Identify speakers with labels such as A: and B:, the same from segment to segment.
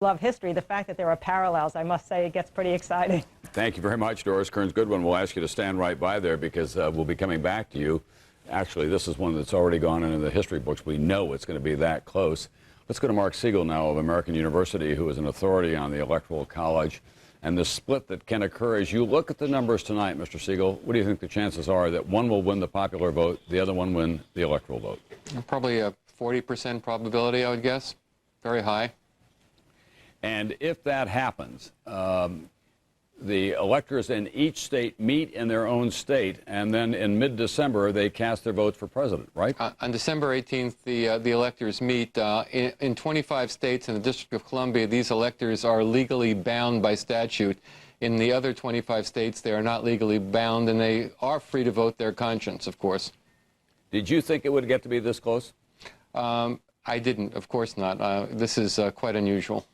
A: love history, the fact that there are parallels, I must say, it gets pretty exciting.
B: Thank you very much, Doris Kearns Goodwin. We'll ask you to stand right by there because we'll be coming back to you. Actually, this is one that's already gone into the history books. We know it's going to be that close. Let's go to Mark Siegel now of American University, who is an authority on the Electoral College and the split that can occur. As you look at the numbers tonight, Mr. Siegel, what do you think the chances are that one will win the popular vote, the other one win the electoral vote?
C: Probably a 40% probability, I would guess. Very high.
B: And if that happens, the electors in each state meet in their own state, and then in mid-December they cast their votes for president, right?
C: On December 18th, the electors meet. In 25 states and the District of Columbia, these electors are legally bound by statute. In the other 25 states, they are not legally bound, and they are free to vote their conscience, of course.
B: Did you think it would get to be this close?
C: I didn't, of course not. This is quite unusual.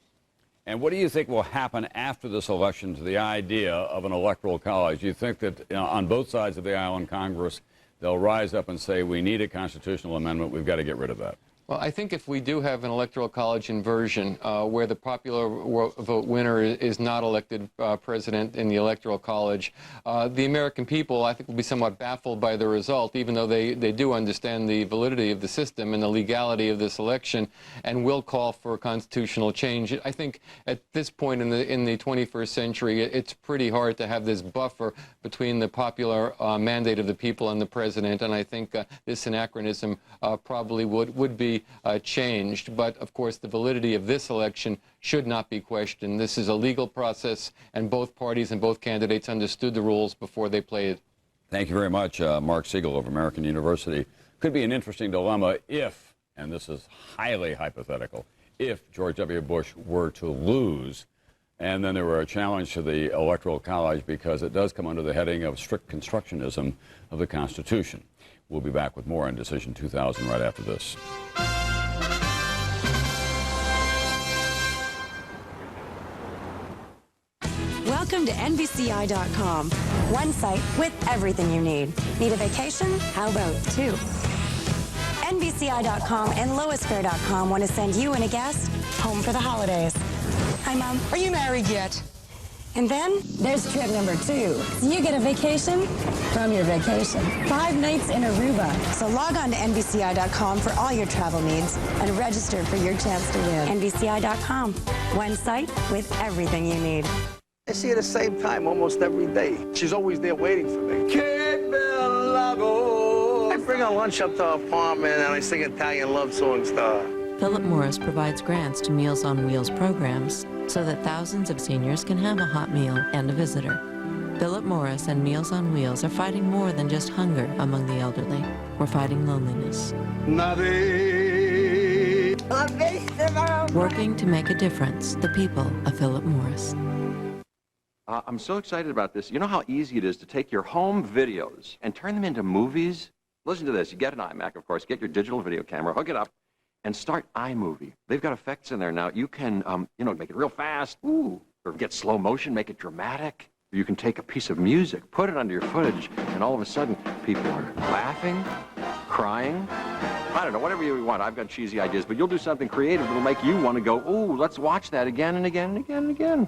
B: And what do you think will happen after this election to the idea of an electoral college? Do you think that on both sides of the aisle in Congress, they'll rise up and say, we need a constitutional amendment, we've got to get rid of that?
C: Well, I think if we do have an electoral college inversion where the popular vote winner is not elected president in the electoral college, the American people, I think, will be somewhat baffled by the result, even though they do understand the validity of the system and the legality of this election, and will call for constitutional change. I think at this point in the 21st century, it's pretty hard to have this buffer between the popular mandate of the people and the president, and I think this anachronism probably would be changed. But of course, the validity of this election should not be questioned. This is a legal process, and both parties and both candidates understood the rules before they played.
B: Thank you very much, Mark Siegel of American University. Could be an interesting dilemma if, and this is highly hypothetical, if George W. Bush were to lose, and then there were a challenge to the Electoral College, because it does come under the heading of strict constructionism of the Constitution. We'll be back with more on Decision 2000 right after this.
D: Welcome to NBCI.com. One site with everything you need. Need a vacation? How about two? NBCI.com and LoisFair.com want to send you and a guest home for the holidays. Hi, Mom.
E: Are you married yet?
D: And then there's trip number 2. So you get a vacation from your vacation. 5 nights in Aruba. So log on to NBCI.com for all your travel needs and register for your chance to win. NBCI.com. One site with everything you need.
F: I see her at the same time almost every day. She's always there waiting for me. I bring her lunch up to her apartment and I sing Italian love songs to her.
G: Philip Morris provides grants to Meals on Wheels programs so that thousands of seniors can have a hot meal and a visitor. Philip Morris and Meals on Wheels are fighting more than just hunger among the elderly. We're fighting loneliness. Working to make a difference, the people of Philip Morris.
H: I'm so excited about this. You know how easy it is to take your home videos and turn them into movies? Listen to this. You get an iMac, of course, get your digital video camera, hook it up, and start iMovie. They've got effects in there now. You can, make it real fast, or get slow motion, make it dramatic. You can take a piece of music, put it under your footage, and all of a sudden, people are laughing, crying. I don't know, whatever you want. I've got cheesy ideas, but you'll do something creative that'll make you want to go, ooh, let's watch that again and again and again and again.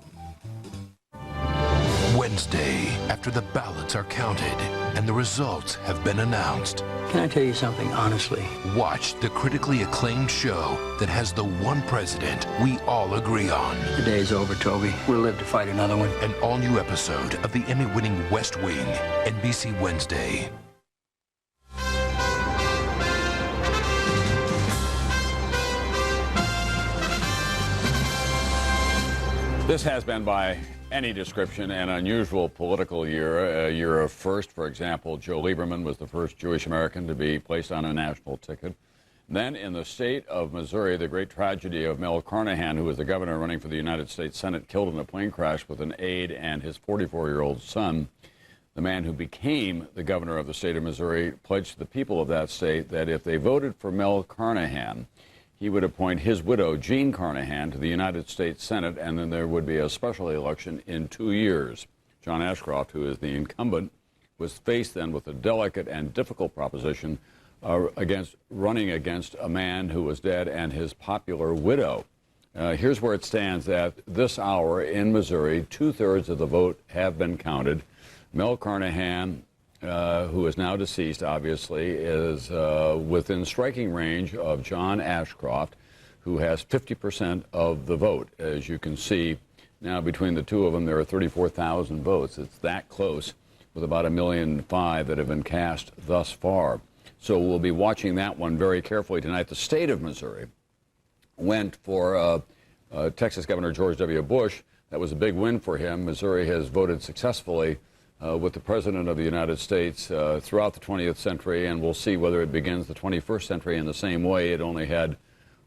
I: Wednesday, after the ballots are counted and the results have been announced.
J: Can I tell you something, honestly?
I: Watch the critically acclaimed show that has the one president we all agree on.
J: The day's over, Toby. We'll live to fight another one.
I: An all-new episode of the Emmy-winning West Wing, NBC Wednesday.
B: This has been, by any description, an unusual political year, a year of first. For example, Joe Lieberman was the first Jewish American to be placed on a national ticket. Then in the state of Missouri, the great tragedy of Mel Carnahan, who was the governor running for the United States Senate, killed in a plane crash with an aide and his 44-year-old son. The man who became the governor of the state of Missouri pledged to the people of that state that if they voted for Mel Carnahan, he would appoint his widow, Jean Carnahan, to the United States Senate, and then there would be a special election in 2 years. John Ashcroft, who is the incumbent, was faced then with a delicate and difficult proposition running against a man who was dead and his popular widow. Here's where it stands at this hour in Missouri. 2/3 of the vote have been counted. Mel Carnahan, who is now deceased, obviously, is within striking range of John Ashcroft, who has 50% of the vote. As you can see, now between the two of them, there are 34,000 votes. It's that close, with about 1.5 million that have been cast thus far. So we'll be watching that one very carefully tonight. The state of Missouri went for Texas Governor George W. Bush. That was a big win for him. Missouri has voted successfully with the President of the United States throughout the 20th century, and we'll see whether it begins the 21st century in the same way. It only had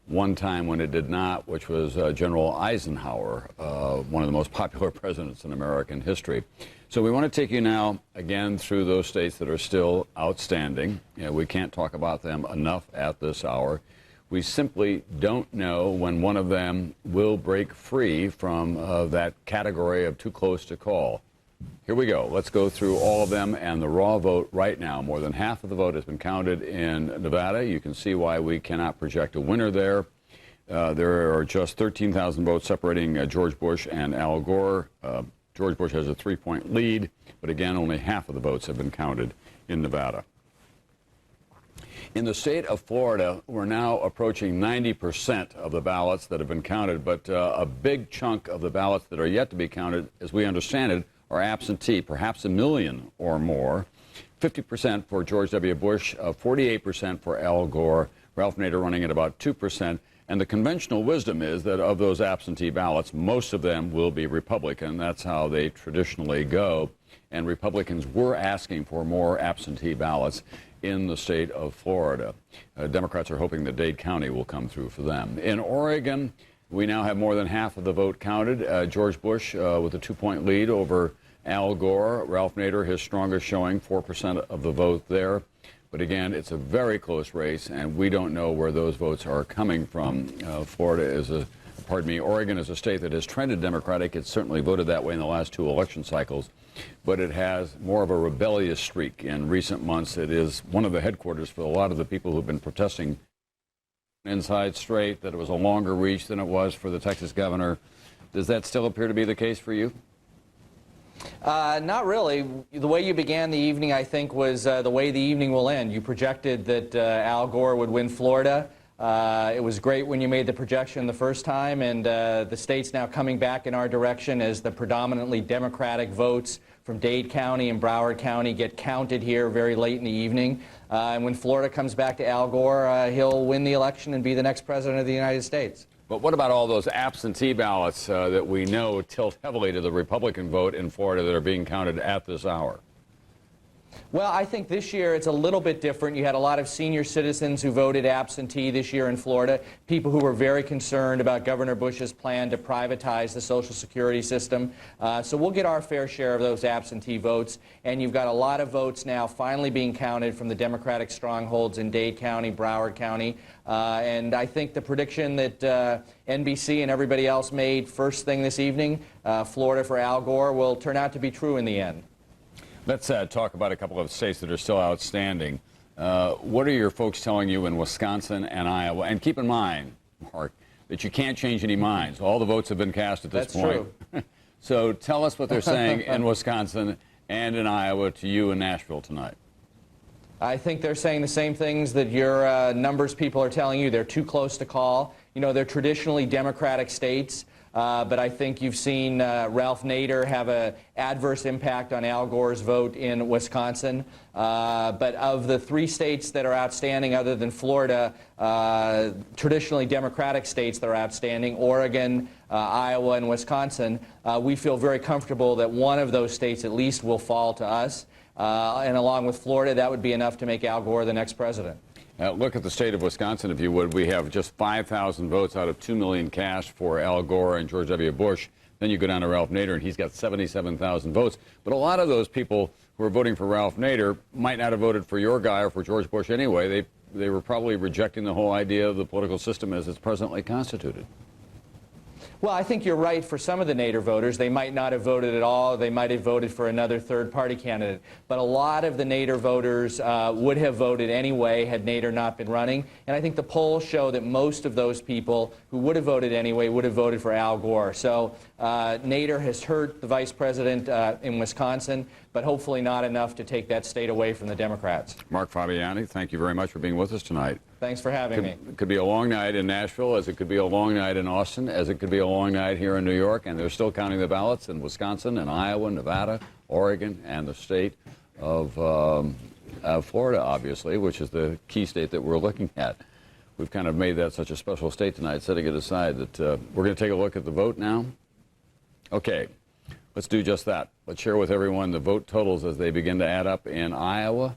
B: one time when it did not, which was General Eisenhower, one of the most popular presidents in American history. So we want to take you now, again, through those states that are still outstanding. We can't talk about them enough at this hour. We simply don't know when one of them will break free from that category of too close to call. Here we go. Let's go through all of them and the raw vote right now. More than half of the vote has been counted in Nevada. You can see why we cannot project a winner there. There are just 13,000 votes separating George Bush and Al Gore. George Bush has a 3-point lead, but again, only half of the votes have been counted in Nevada. In the state of Florida, we're now approaching 90% of the ballots that have been counted, but a big chunk of the ballots that are yet to be counted, as we understand it, are absentee, perhaps 1 million or more. 50% for George W. Bush, 48% for Al Gore, Ralph Nader running at about 2%. And the conventional wisdom is that of those absentee ballots, most of them will be Republican. That's how they traditionally go. And Republicans were asking for more absentee ballots in the state of Florida. Democrats are hoping that Dade County will come through for them. In Oregon, we now have more than half of the vote counted. George Bush with a 2-point lead over Al Gore. Ralph Nader, his strongest showing, 4% of the vote there. But again, it's a very close race, and we don't know where those votes are coming from. Oregon is a state that has trended Democratic. It's certainly voted that way in the last 2 election cycles, but it has more of a rebellious streak in recent months. It is one of the headquarters for a lot of the people who've been protesting inside straight, that it was a longer reach than it was for the Texas governor. Does that still appear to be the case for you?
E: Not really. The way you began the evening, I think, was the way the evening will end. You projected that Al Gore would win Florida. It was great when you made the projection the first time, and the state's now coming back in our direction as the predominantly Democratic votes from Dade County and Broward County get counted here very late in the evening. And when Florida comes back to Al Gore, he'll win the election and be the next president of the United States.
B: But what about all those absentee ballots that we know tilt heavily to the Republican vote in Florida that are being counted at this hour?
E: Well, I think this year it's a little bit different. You had a lot of senior citizens who voted absentee this year in Florida, people who were very concerned about Governor Bush's plan to privatize the Social Security system. So we'll get our fair share of those absentee votes, and you've got a lot of votes now finally being counted from the Democratic strongholds in Dade County, Broward County, and I think the prediction that NBC and everybody else made first thing this evening, Florida for Al Gore, will turn out to be true in the end.
B: Let's talk about a couple of states that are still outstanding. What are your folks telling you in Wisconsin and Iowa? And keep in mind, Mark, that you can't change any minds. All the votes have been cast at this point. That's true. So tell us what they're saying in Wisconsin and in Iowa to you in Nashville tonight.
E: I think they're saying the same things that your numbers people are telling you. They're too close to call. You know, they're traditionally Democratic states. But I think you've seen Ralph Nader have an adverse impact on Al Gore's vote in Wisconsin. But of the 3 states that are outstanding, other than Florida, traditionally Democratic states that are outstanding, Oregon, Iowa, and Wisconsin, we feel very comfortable that one of those states at least will fall to us. And along with Florida, that would be enough to make Al Gore the next president.
B: Look at the state of Wisconsin, if you would. We have just 5,000 votes out of 2 million cast for Al Gore and George W. Bush. Then you go down to Ralph Nader, and he's got 77,000 votes. But a lot of those people who are voting for Ralph Nader might not have voted for your guy or for George Bush anyway. They were probably rejecting the whole idea of the political system as it's presently constituted.
E: Well, I think you're right for some of the Nader voters. They might not have voted at all. They might have voted for another third-party candidate. But a lot of the Nader voters would have voted anyway had Nader not been running. And I think the polls show that most of those people who would have voted anyway would have voted for Al Gore. So Nader has hurt the vice president in Wisconsin, but hopefully not enough to take that state away from the Democrats.
B: Mark Fabiani, thank you very much for being with us tonight.
E: Thanks for having me.
B: It could be a long night in Nashville, as it could be a long night in Austin, as it could be a long night here in New York, and they're still counting the ballots in Wisconsin and Iowa, Nevada, Oregon, and the state of Florida, obviously, which is the key state that we're looking at. We've kind of made that such a special state tonight, setting it aside, that we're going to take a look at the vote now. Okay, let's do just that. Let's share with everyone the vote totals as they begin to add up in Iowa.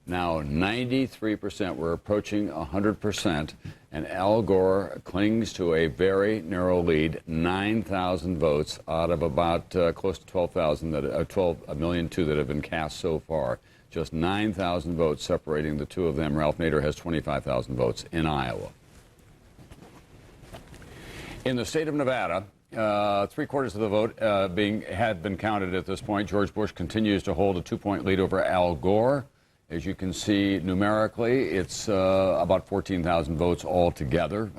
B: Now 93%, we're approaching 100%, and Al Gore clings to a very narrow lead, 9,000 votes out of about close to 12,000,002 that have been cast so far. Just 9,000 votes separating the two of them. Ralph Nader has 25,000 votes in Iowa. In the state of Nevada, 3/4 of the vote had been counted at this point. George Bush continues to hold a 2-point lead over Al Gore. As you can see numerically, it's about 14,000 votes altogether,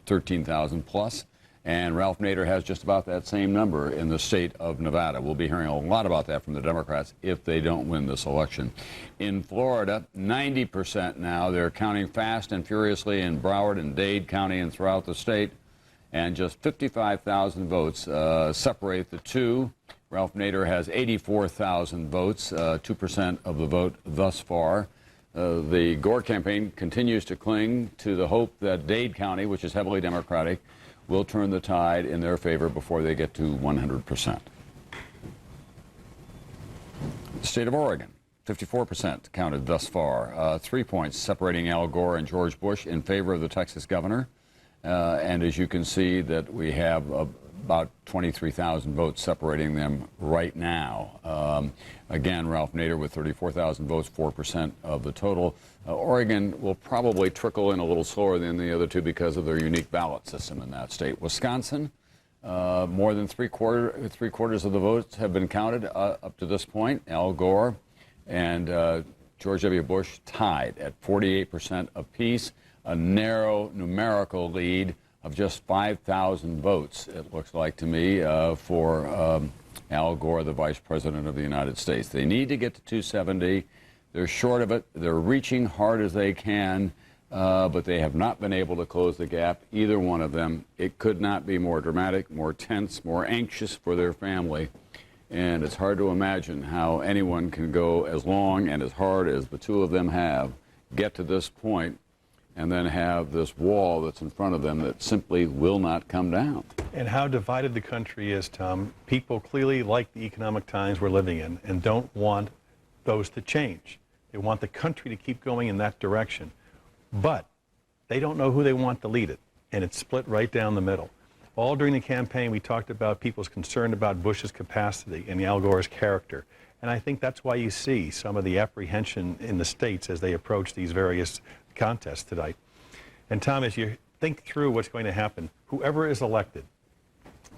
B: 13,000 plus. And Ralph Nader has just about that same number in the state of Nevada. We'll be hearing a lot about that from the Democrats if they don't win this election. In Florida, 90% now. They're counting fast and furiously in Broward and Dade County and throughout the state. And just 55,000 votes separate the two. Ralph Nader has 84,000 votes, 2% of the vote thus far. The Gore campaign continues to cling to the hope that Dade County, which is heavily Democratic, will turn the tide in their favor before they get to 100%. The state of Oregon, 54% counted thus far. 3 points separating Al Gore and George Bush in favor of the Texas governor. And as you can see that we have about 23,000 votes separating them right now. Again, Ralph Nader with 34,000 votes, 4% of the total. Oregon will probably trickle in a little slower than the other two because of their unique ballot system in that state. Wisconsin, more than three quarters of the votes have been counted up to this point. Al Gore and George W. Bush tied at 48% apiece, a narrow numerical lead of just 5,000 votes, it looks like to me, for Al Gore, the Vice President of the United States. They need to get to 270. They're short of it. They're reaching hard as they can, but they have not been able to close the gap, either one of them. It could not be more dramatic, more tense, more anxious for their family. And it's hard to imagine how anyone can go as long and as hard as the two of them have, get to this point, and then have this wall that's in front of them that simply will not come down.
K: And how divided the country is, Tom. People clearly like the economic times we're living in and don't want those to change. They want the country to keep going in that direction. But they don't know who they want to lead it, and it's split right down the middle. All during the campaign, we talked about people's concern about Bush's capacity and Al Gore's character. And I think that's why you see some of the apprehension in the states as they approach these various contests tonight. And Tom, as you think through what's going to happen, whoever is elected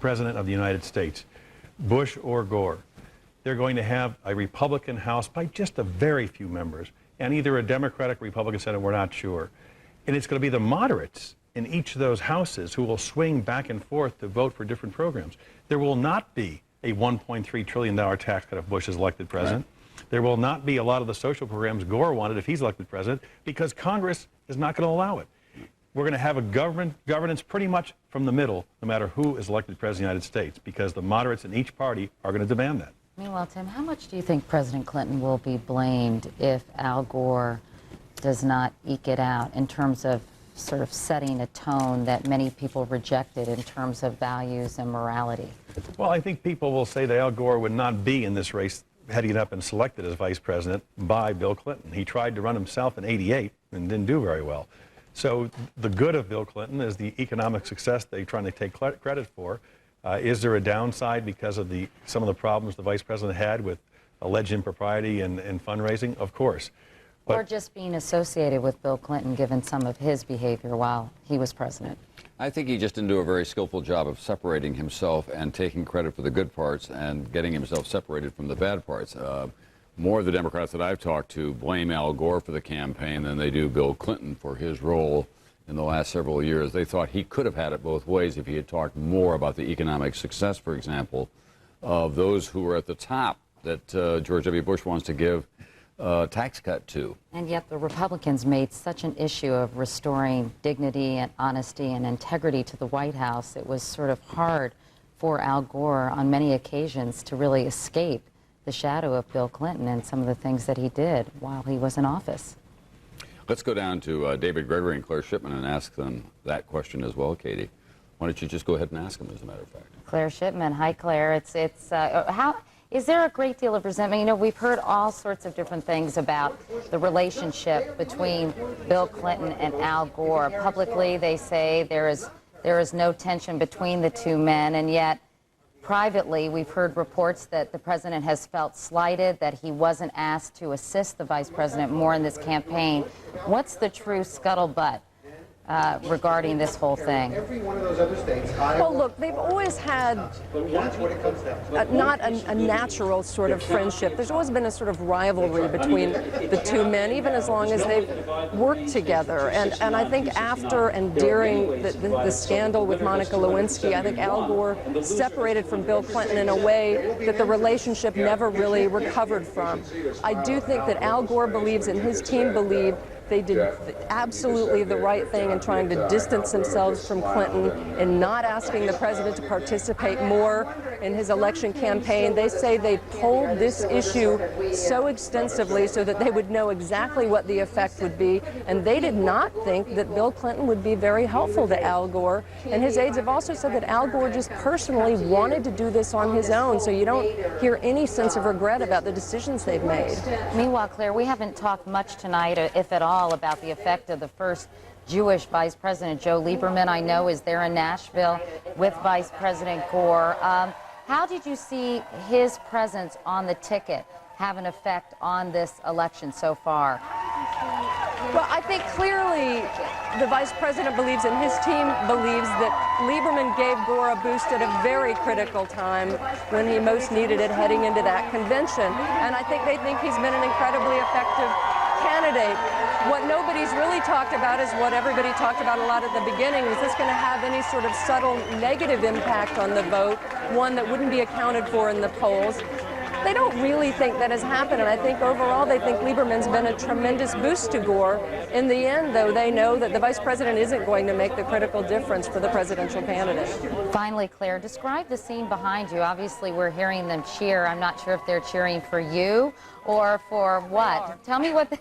K: President of the United States, Bush or Gore, they're going to have a Republican House by just a very few members, and either a Democratic or Republican Senate, we're not sure. And it's going to be the moderates in each of those houses who will swing back and forth to vote for different programs. There will not be a $1.3 trillion tax cut if Bush is elected president. Right. There will not be a lot of the social programs Gore wanted if he's elected president, because Congress is not going to allow it. We're going to have a governance pretty much from the middle, no matter who is elected president of the United States, because the moderates in each party are going to demand that.
L: Meanwhile, Tim, how much do you think President Clinton will be blamed if Al Gore does not eke it out in terms of sort of setting a tone that many people rejected in terms of values and morality?
K: Well, I think people will say that Al Gore would not be in this race had he not been selected as vice president by Bill Clinton. He tried to run himself in '88 and didn't do very well. So the good of Bill Clinton is the economic success they're trying to take credit for. Is there a downside because of some of the problems the vice president had with alleged impropriety and fundraising? Of course. But,
L: or just being associated with Bill Clinton, given some of his behavior while he was president?
B: I think he just didn't do a very skillful job of separating himself and taking credit for the good parts and getting himself separated from the bad parts. More of the Democrats that I've talked to blame Al Gore for the campaign than they do Bill Clinton for his role in the last several years. They thought he could have had it both ways if he had talked more about the economic success, for example, of those who were at the top that George W. Bush wants to give tax cut to.
L: And yet the Republicans made such an issue of restoring dignity and honesty and integrity to the White House. It was sort of hard for Al Gore on many occasions to really escape the shadow of Bill Clinton and some of the things that he did while he was in office.
B: Let's go down to David Gregory and Claire Shipman and ask them that question as well, Katie. Why don't you just go ahead and ask them, as a matter of fact.
L: Claire Shipman. Hi, Claire. Is there a great deal of resentment? You know, we've heard all sorts of different things about the relationship between Bill Clinton and Al Gore. Publicly, they say there is no tension between the two men, and yet privately, we've heard reports that the president has felt slighted, that he wasn't asked to assist the vice president more in this campaign. What's the true scuttlebutt regarding this whole thing?
M: Well, look, they've always had not a natural sort of friendship. There's always been a sort of rivalry between the two men, even as long as they've worked together. And I think after and during the scandal with Monica Lewinsky, I think Al Gore separated from Bill Clinton in a way that the relationship never really recovered from. I do think that Al Gore believes and his team believed they did absolutely the right thing in trying to distance themselves from Clinton and not asking the president to participate more in his election campaign. They say they polled this issue so extensively so that they would know exactly what the effect would be, and they did not think that Bill Clinton would be very helpful to Al Gore. And his aides have also said that Al Gore just personally wanted to do this on his own, so you don't hear any sense of regret about the decisions they've made.
L: Meanwhile, Claire, we haven't talked much tonight, if at all, about the effect of the first Jewish Vice President. Joe Lieberman, I know, is there in Nashville with Vice President Gore. How did you see his presence on the ticket have an effect on this election so far?
M: Well, I think clearly the vice president believes and his team believes that Lieberman gave Gore a boost at a very critical time when he most needed it heading into that convention. And I think they think he's been an incredibly effective candidate. What nobody's really talked about is what everybody talked about a lot at the beginning. Is this going to have any sort of subtle negative impact on the vote, one that wouldn't be accounted for in the polls? They don't really think that has happened, and I think overall they think Lieberman's been a tremendous boost to Gore. In the end, though, they know that the vice president isn't going to make the critical difference for the presidential candidate.
L: Finally, Claire, describe the scene behind you. Obviously, we're hearing them cheer. I'm not sure if they're cheering for you or for what. Tell me what the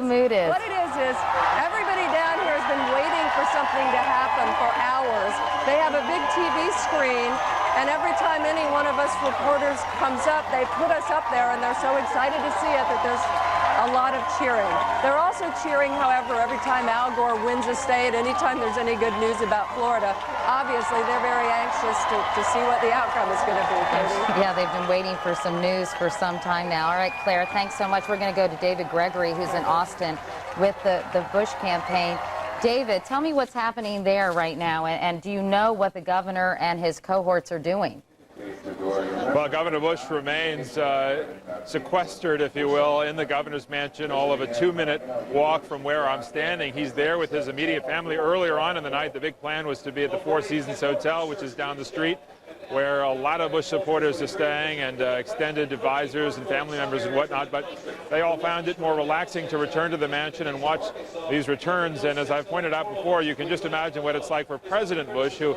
L: mood is.
M: What it is everybody down here has been waiting for something to happen for hours. They have a big TV screen, and every time any one of us reporters comes up, they put us up there, and they're so excited to see it that there's a lot of cheering. They're also cheering, however, every time Al Gore wins a state, anytime there's any good news about Florida. Obviously, they're very anxious to see what the outcome is going to be, Katie.
L: Yeah, they've been waiting for some news for some time now. All right, Claire, thanks so much. We're going to go to David Gregory, who's in Austin with the Bush campaign. David, tell me what's happening there right now, and do you know what the governor and his cohorts are doing?
N: Well, Governor Bush remains sequestered, if you will, in the governor's mansion, all of a 2-minute walk from where I'm standing. He's there with his immediate family. Earlier on in the night, the big plan was to be at the Four Seasons Hotel, which is down the street, where a lot of Bush supporters are staying, and extended advisors and family members and whatnot, but they all found it more relaxing to return to the mansion and watch these returns. And as I've pointed out before, you can just imagine what it's like for President Bush, who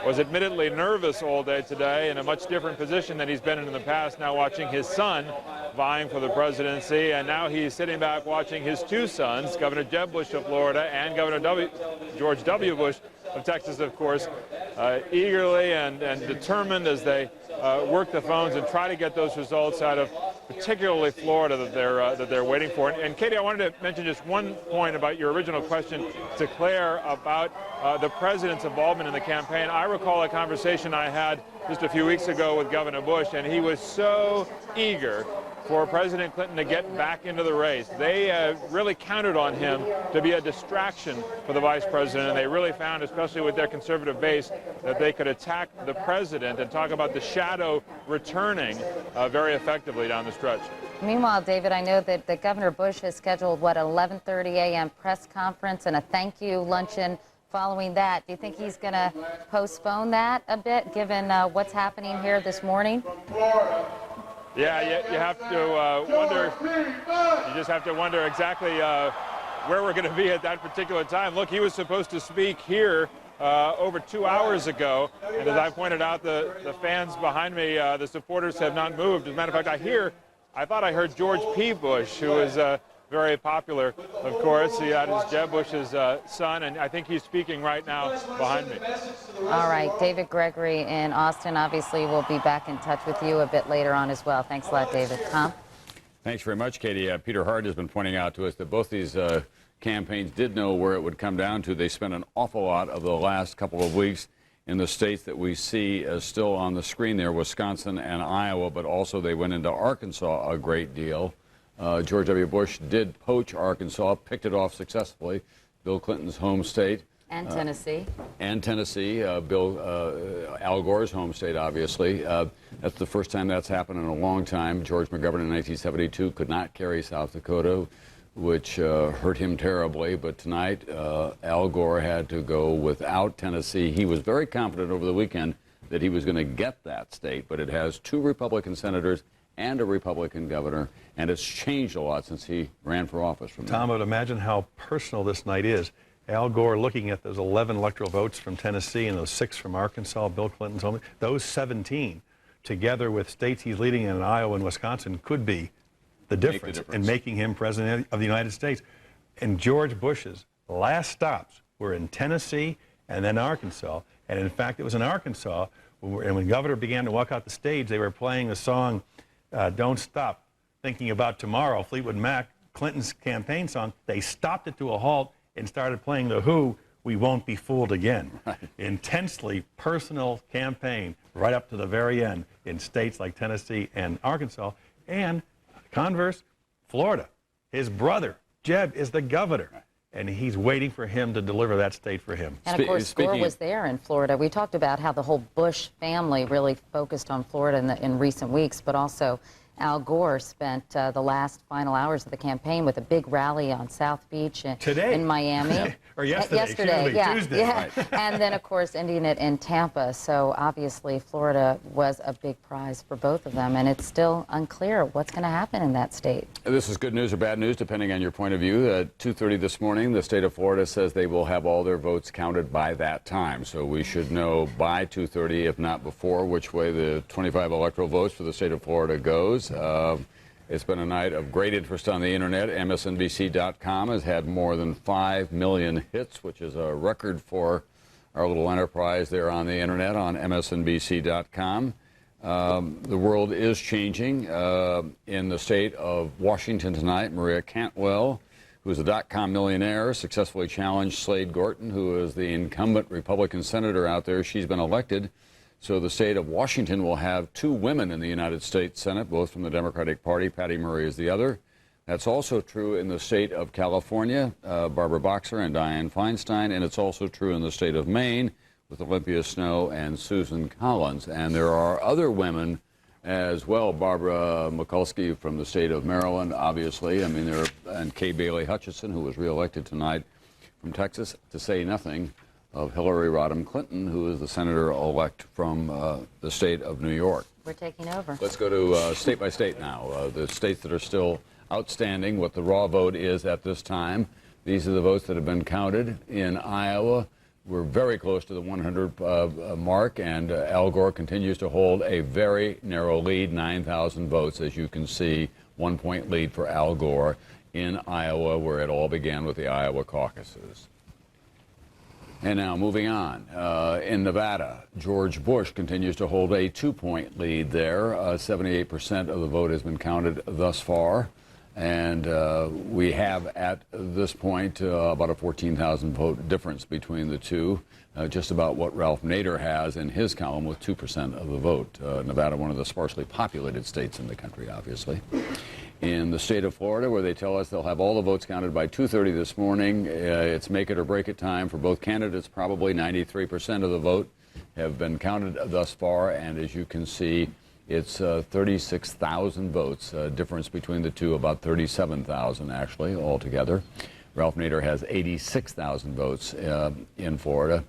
N: was admittedly nervous all day today, in a much different position than he's been in the past, now watching his son vying for the presidency, and now he's sitting back watching his two sons, Governor Jeb Bush of Florida and Governor George W. Bush of Texas, of course, eagerly and determined as they work the phones and try to get those results out of particularly Florida that they're waiting for. And Katie, I wanted to mention just one point about your original question to Claire about the president's involvement in the campaign. I recall a conversation I had just a few weeks ago with Governor Bush, and he was so eager for President Clinton to get back into the race. They really counted on him to be a distraction for the vice president, and they really found, especially with their conservative base, that they could attack the president and talk about the shadow returning very effectively down the stretch.
L: Meanwhile, David, I know that Governor Bush has scheduled, what, 11:30 a.m. press conference and a thank you luncheon following that. Do you think he's going to postpone that a bit, given what's happening here this morning?
N: Yeah, you have to wonder. You just have to wonder exactly where we're going to be at that particular time. Look, he was supposed to speak here over 2 hours ago, and as I pointed out, the fans behind me, the supporters have not moved. As a matter of fact, I thought I heard George P. Bush, who is very popular, of course. That is Jeb Bush's son, and I think he's speaking right now behind me.
L: All right, David Gregory in Austin. Obviously, we'll be back in touch with you a bit later on as well. Thanks a lot, David. Tom?
B: Thanks very much, Katie. Peter Hart has been pointing out to us that both these campaigns did know where it would come down to. They spent an awful lot of the last couple of weeks in the states that we see still on the screen there, Wisconsin and Iowa, but also they went into Arkansas a great deal. George W. Bush did poach Arkansas, picked it off successfully, Bill Clinton's home state.
L: And Tennessee.
B: Al Gore's home state, obviously. That's the first time that's happened in a long time. George McGovern in 1972 could not carry South Dakota, which hurt him terribly. But tonight, Al Gore had to go without Tennessee. He was very confident over the weekend that he was going to get that state, but it has 2 Republican senators and a Republican governor, and it's changed a lot since he ran for office.
K: Tom, I would imagine how personal this night is. Al Gore looking at those 11 electoral votes from Tennessee and those 6 from Arkansas, Bill Clinton's home, those 17, together with states he's leading in Iowa and Wisconsin, could be the difference in making him president of the United States. And George Bush's last stops were in Tennessee and then Arkansas. And in fact, it was in Arkansas, and when Governor began to walk out the stage, they were playing the song, Don't Stop Thinking About Tomorrow, Fleetwood Mac, Clinton's campaign song. They stopped it to a halt and started playing The Who, We Won't Be Fooled Again. Right. Intensely personal campaign right up to the very end in states like Tennessee and Arkansas. And converse, Florida. His brother, Jeb, is the governor. And he's waiting for him to deliver that state for him.
L: And of course, Gore was there in Florida. We talked about how the whole Bush family really focused on Florida in recent weeks, but also Al Gore spent the last final hours of the campaign with a big rally on South Beach in Miami.
K: Or yesterday, Tuesday.
L: Yeah. Right. And then, of course, ending it in Tampa. So obviously, Florida was a big prize for both of them, and it's still unclear what's going to happen in that state.
B: This is good news or bad news, depending on your point of view. At 2:30 this morning, the state of Florida says they will have all their votes counted by that time. So we should know by 2:30, if not before, which way the 25 electoral votes for the state of Florida goes. It's been a night of great interest on the internet. MSNBC.com has had more than 5 million hits, which is a record for our little enterprise there on the internet on MSNBC.com. The world is changing. In the state of Washington tonight, Maria Cantwell, who is a .com millionaire, successfully challenged Slade Gorton, who is the incumbent Republican senator out there. She's been elected. So the state of Washington will have 2 women in the United States Senate, both from the Democratic Party. Patty Murray is the other. That's also true in the state of California, Barbara Boxer and Dianne Feinstein, and it's also true in the state of Maine with Olympia Snowe and Susan Collins. And there are other women as well, Barbara Mikulski from the state of Maryland, obviously. I mean, and Kay Bailey Hutchison, who was reelected tonight from Texas, to say nothing of Hillary Rodham Clinton, who is the senator-elect from the state of New York.
L: We're taking over.
B: Let's go to state by state now. The states that are still outstanding, what the raw vote is at this time. These are the votes that have been counted. In Iowa, we're very close to the 100 mark, and Al Gore continues to hold a very narrow lead, 9,000 votes, as you can see, 1-point lead for Al Gore in Iowa, where it all began with the Iowa caucuses. And now moving on, in Nevada, George Bush continues to hold a 2-point lead there. 78% of the vote has been counted thus far. And we have at this point about a 14,000 vote difference between the two, just about what Ralph Nader has in his column with 2% of the vote. Nevada, one of the sparsely populated states in the country, obviously. In the state of Florida, where they tell us they'll have all the votes counted by 2:30 this morning, it's make it or break it time for both candidates. Probably 93% of the vote have been counted thus far, and as you can see, it's 36,000 votes, difference between the two, about 37,000 actually altogether. Ralph Nader has 86,000 votes in Florida.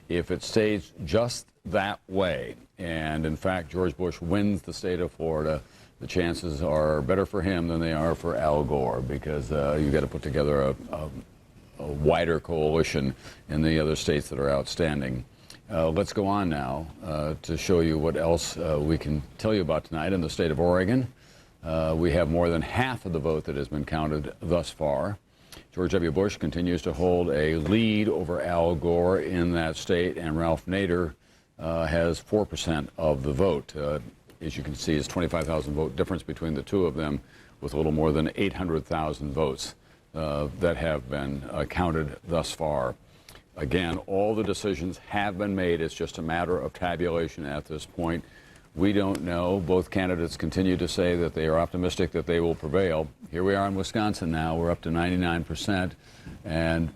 B: If it stays just that way, and in fact George Bush wins the state of Florida, the chances are better for him than they are for Al Gore, because you've got to put together a wider coalition in the other states that are outstanding. Let's go on now to show you what else we can tell you about tonight in the state of Oregon. We have more than half of the vote that has been counted thus far. George W. Bush continues to hold a lead over Al Gore in that state, and Ralph Nader has 4% of the vote. As you can see, it's 25,000 vote difference between the two of them, with a little more than 800,000 votes that have been counted thus far. Again, all the decisions have been made. It's just a matter of tabulation at this point. We don't know. Both candidates continue to say that they are optimistic that they will prevail. Here we are in Wisconsin now. We're up to 99%, and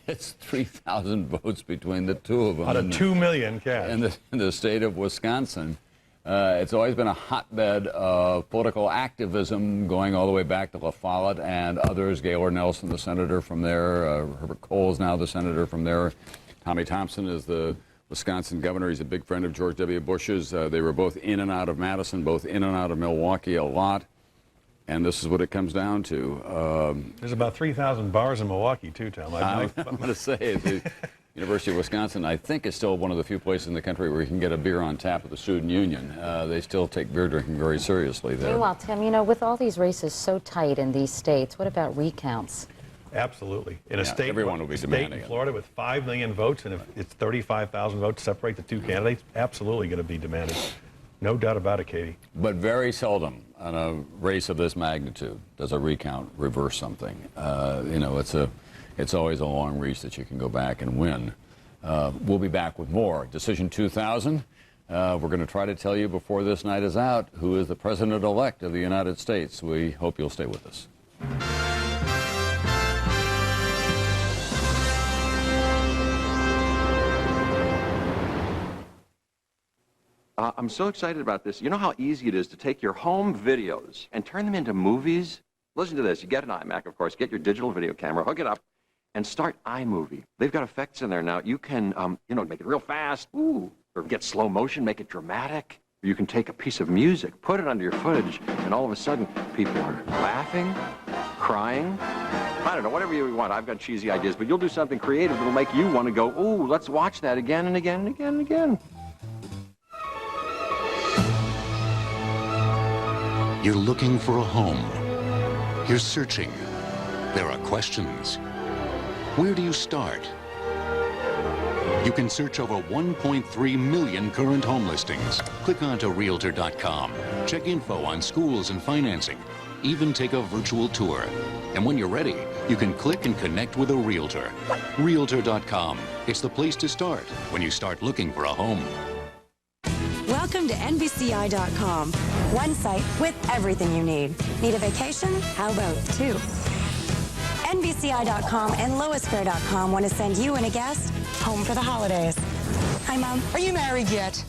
B: it's 3,000 votes between the two of them.
K: Out of 2 million cast.
B: In the state of Wisconsin. It's always been a hotbed of political activism, going all the way back to La Follette and others. Gaylord Nelson, the senator from there. Herbert Cole is now the senator from there. Tommy Thompson is the Wisconsin governor. He's a big friend of George W. Bush's. They were both in and out of Madison, both in and out of Milwaukee a lot. And this is what it comes down to.
K: There's about 3,000 bars in Milwaukee, too, Tom.
B: I'm going to say the University of Wisconsin, I think, is still one of the few places in the country where you can get a beer on tap at the student union. They still take beer drinking very seriously there.
L: Meanwhile, Tim, you know, with all these races so tight in these states, what about recounts?
K: Absolutely. In a state,
B: everyone will be demanding
K: in Florida with 5 million votes, and if it's 35,000 votes separate the two candidates, absolutely going to be demanded. No doubt about it, Katie.
B: But very seldom on a race of this magnitude does a recount reverse something. You know, it's always a long race that you can go back and win. We'll be back with more. Decision 2000. We're going to try to tell you before this night is out who is the president-elect of the United States. We hope you'll stay with us.
H: I'm so excited about this. You know how easy it is to take your home videos and turn them into movies? Listen to this. You get an iMac, of course. Get your digital video camera, hook it up, and start iMovie. They've got effects in there now. You can, make it real fast. Ooh. Or get slow motion, make it dramatic. You can take a piece of music, put it under your footage, and all of a sudden, people are laughing, crying. I don't know, whatever you want. I've got cheesy ideas, but you'll do something creative that'll make you want to go, ooh, let's watch that again and again and again and again.
O: You're looking for a home. You're searching. There are questions. Where do you start? You can search over 1.3 million current home listings. Click on to Realtor.com. Check info on schools and financing. Even take a virtual tour. And when you're ready, you can click and connect with a realtor. Realtor.com. It's the place to start when you start looking for a home.
D: Welcome to NBCI.com. One site with everything you need. Need a vacation? How about two? NBCI.com and LoisFair.com want to send you and a guest home for the holidays. Hi, Mom. Are you married yet?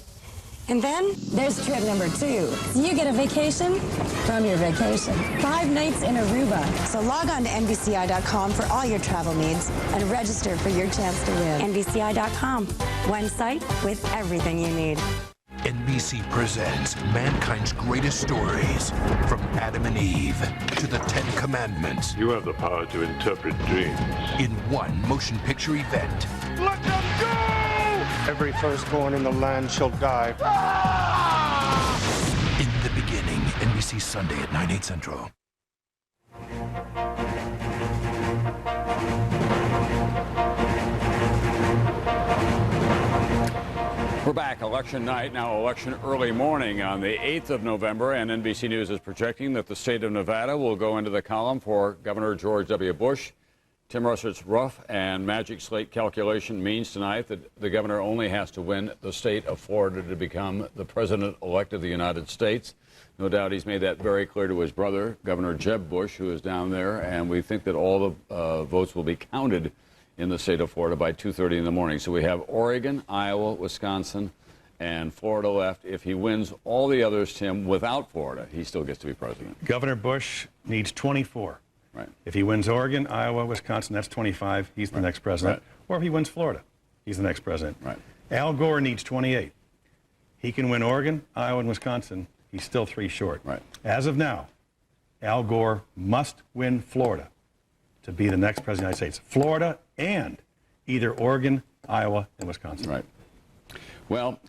D: And then there's trip number 2. So you get a vacation from your vacation. 5 nights in Aruba. So log on to NBCI.com for all your travel needs and register for your chance to win. NBCI.com. One site with everything you need.
I: NBC presents mankind's greatest stories, from Adam and Eve to the 10 Commandments.
P: You have the power to interpret dreams.
I: In one motion picture event.
P: Let them go! Every firstborn in the land shall die.
I: In the beginning, NBC Sunday at 9/8 Central.
B: We're back. Election night, now election early morning on the 8th of November, and NBC News is projecting that the state of Nevada will go into the column for Governor George W. Bush. Tim Russert's rough and magic slate calculation means tonight that the governor only has to win the state of Florida to become the president-elect of the United States. No doubt he's made that very clear to his brother, Governor Jeb Bush, who is down there, and we think that all the votes will be counted in the state of Florida by 2:30 in the morning. So we have Oregon, Iowa, Wisconsin, and Florida left. If he wins all the others, Tim, without Florida, he still gets to be president.
K: Governor Bush needs 24.
B: Right.
K: If he wins Oregon, Iowa, Wisconsin, that's 25. He's the next president.
B: Right.
K: Or if he wins Florida, he's the next president.
B: Right.
K: Al Gore needs 28. He can win Oregon, Iowa, and Wisconsin. He's still 3 short.
B: Right.
K: As of now, Al Gore must win Florida to be the next president of the United States. Florida and either Oregon, Iowa, and Wisconsin.
B: Right. Well,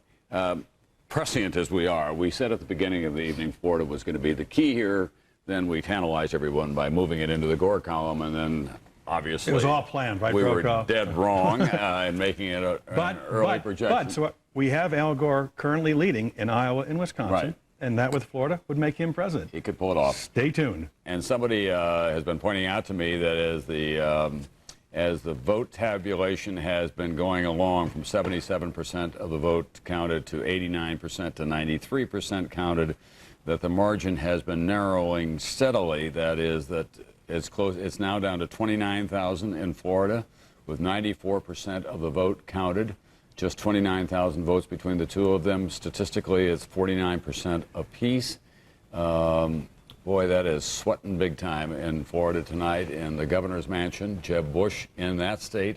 B: prescient as we are, we said at the beginning of the evening Florida was going to be the key here. Then we tantalized everyone by moving it into the Gore column, and then obviously
K: it was all planned, right?
B: We were
K: Brokaw?
B: dead wrong in making it an early projection.
K: But so we have Al Gore currently leading in Iowa and Wisconsin.
B: Right.
K: And that with Florida would make him president.
B: He could pull it off.
K: Stay tuned.
B: And somebody has been pointing out to me that as the vote tabulation has been going along from 77% of the vote counted to 89% to 93% counted, that the margin has been narrowing steadily. That is, that it's close. It's now down to 29,000 in Florida, with 94% of the vote counted. Just 29,000 votes between the two of them. Statistically, it's 49% apiece. Boy, that is sweating big time in Florida tonight in the governor's mansion. Jeb Bush in that state,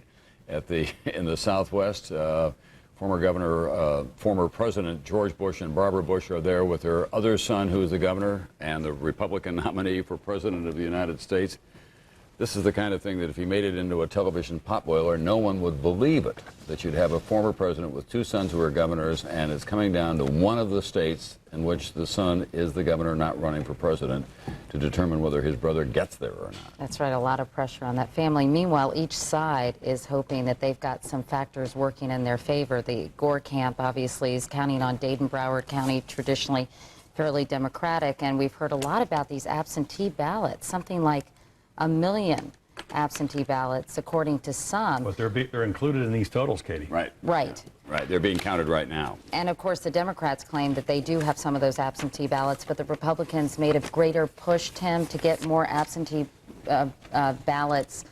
B: in the Southwest. Former President George Bush and Barbara Bush are there with their other son, who is the governor and the Republican nominee for President of the United States. This is the kind of thing that if he made it into a television potboiler, no one would believe it, that you'd have a former president with 2 sons who are governors, and it's coming down to one of the states in which the son is the governor not running for president to determine whether his brother gets there or not.
L: That's right, a lot of pressure on that family. Meanwhile, each side is hoping that they've got some factors working in their favor. The Gore camp, obviously, is counting on Dade-Broward County, traditionally fairly Democratic, and we've heard a lot about these absentee ballots, something like 1 million absentee ballots, according to some.
K: But they're included in these totals, Katie.
B: Right.
L: Right.
B: Right. They're being counted right now.
L: And, of course, the Democrats claim that they do have some of those absentee ballots, but the Republicans made a greater push, Tim, to get more absentee ballots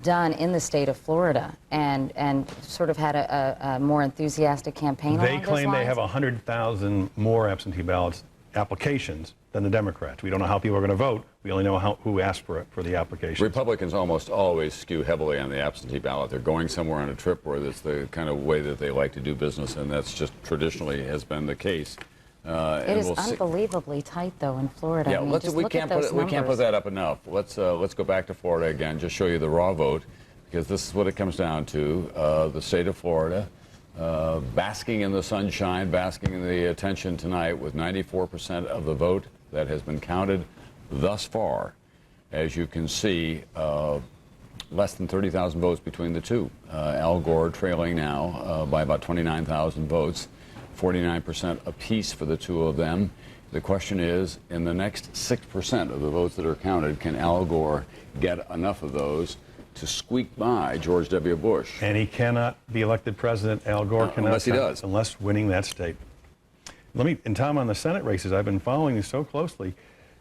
L: done in the state of Florida, and sort of had a more enthusiastic campaign along those lines.
K: They claim they have 100,000 more absentee ballots applications than the Democrats. We don't know how people are going to vote. We only know who asked for the applications.
B: Republicans almost always skew heavily on the absentee ballot. They're going somewhere on a trip where that's the kind of way that they like to do business, and that's just traditionally has been the case.
L: It is unbelievably tight, though, in Florida.
B: Yeah,
L: I mean,
B: we can't put that up enough. Let's go back to Florida again. Just show you the raw vote, because this is what it comes down to. The state of Florida, basking in the sunshine, basking in the attention tonight, with 94% of the vote that has been counted thus far. As you can see, less than 30,000 votes between the two. Al Gore trailing now by about 29,000 votes, 49% apiece for the two of them. The question is, in the next 6% of the votes that are counted, can Al Gore get enough of those to squeak by George W. Bush?
K: And he cannot be elected president. Al Gore cannot.
B: Unless he does.
K: Unless winning that state. And Tom, on the Senate races, I've been following these so closely.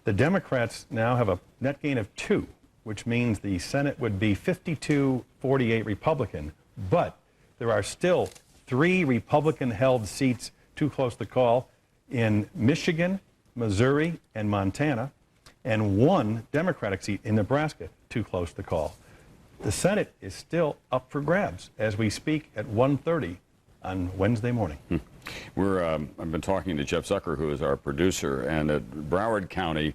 K: The Democrats now have a net gain of 2, which means the Senate would be 52-48 Republican. But there are still 3 Republican-held seats too close to call in Michigan, Missouri, and Montana, and 1 Democratic seat in Nebraska too close to call. The Senate is still up for grabs as we speak at 1:30 on Wednesday morning.
B: I've been talking to Jeff Zucker, who is our producer, and at Broward County,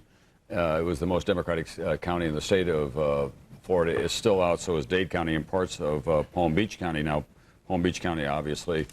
B: it was the most Democratic county in the state of Florida, is still out. So is Dade County and parts of Palm Beach County. Now, Palm Beach County obviously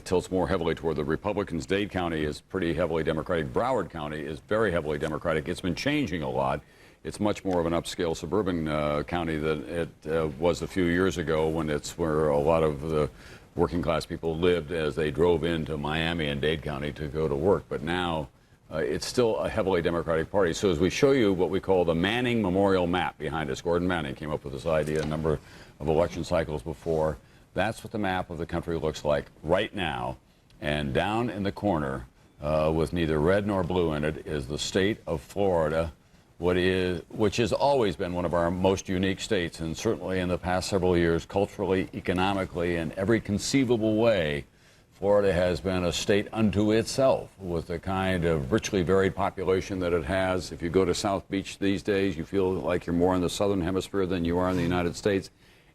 B: tilts more heavily toward the Republicans. Dade County is pretty heavily Democratic. Broward County is very heavily Democratic. It's been changing a lot. It's much more of an upscale suburban county than it was a few years ago, when it's where a lot of the working class people lived as they drove into Miami and Dade County to go to work. But now it's still a heavily Democratic party. So as we show you what we call the Manning Memorial Map behind us, Gordon Manning came up with this idea a number of election cycles before. That's what the map of the country looks like right now. And down in the corner, with neither red nor blue in it, is the state of Florida, which has always been one of our most unique states, and certainly in the past several years, culturally, economically, in every conceivable way, Florida has been a state unto itself with the kind of richly varied population that it has. If you go to South Beach these days, you feel like you're more in the southern hemisphere than you are in the United States.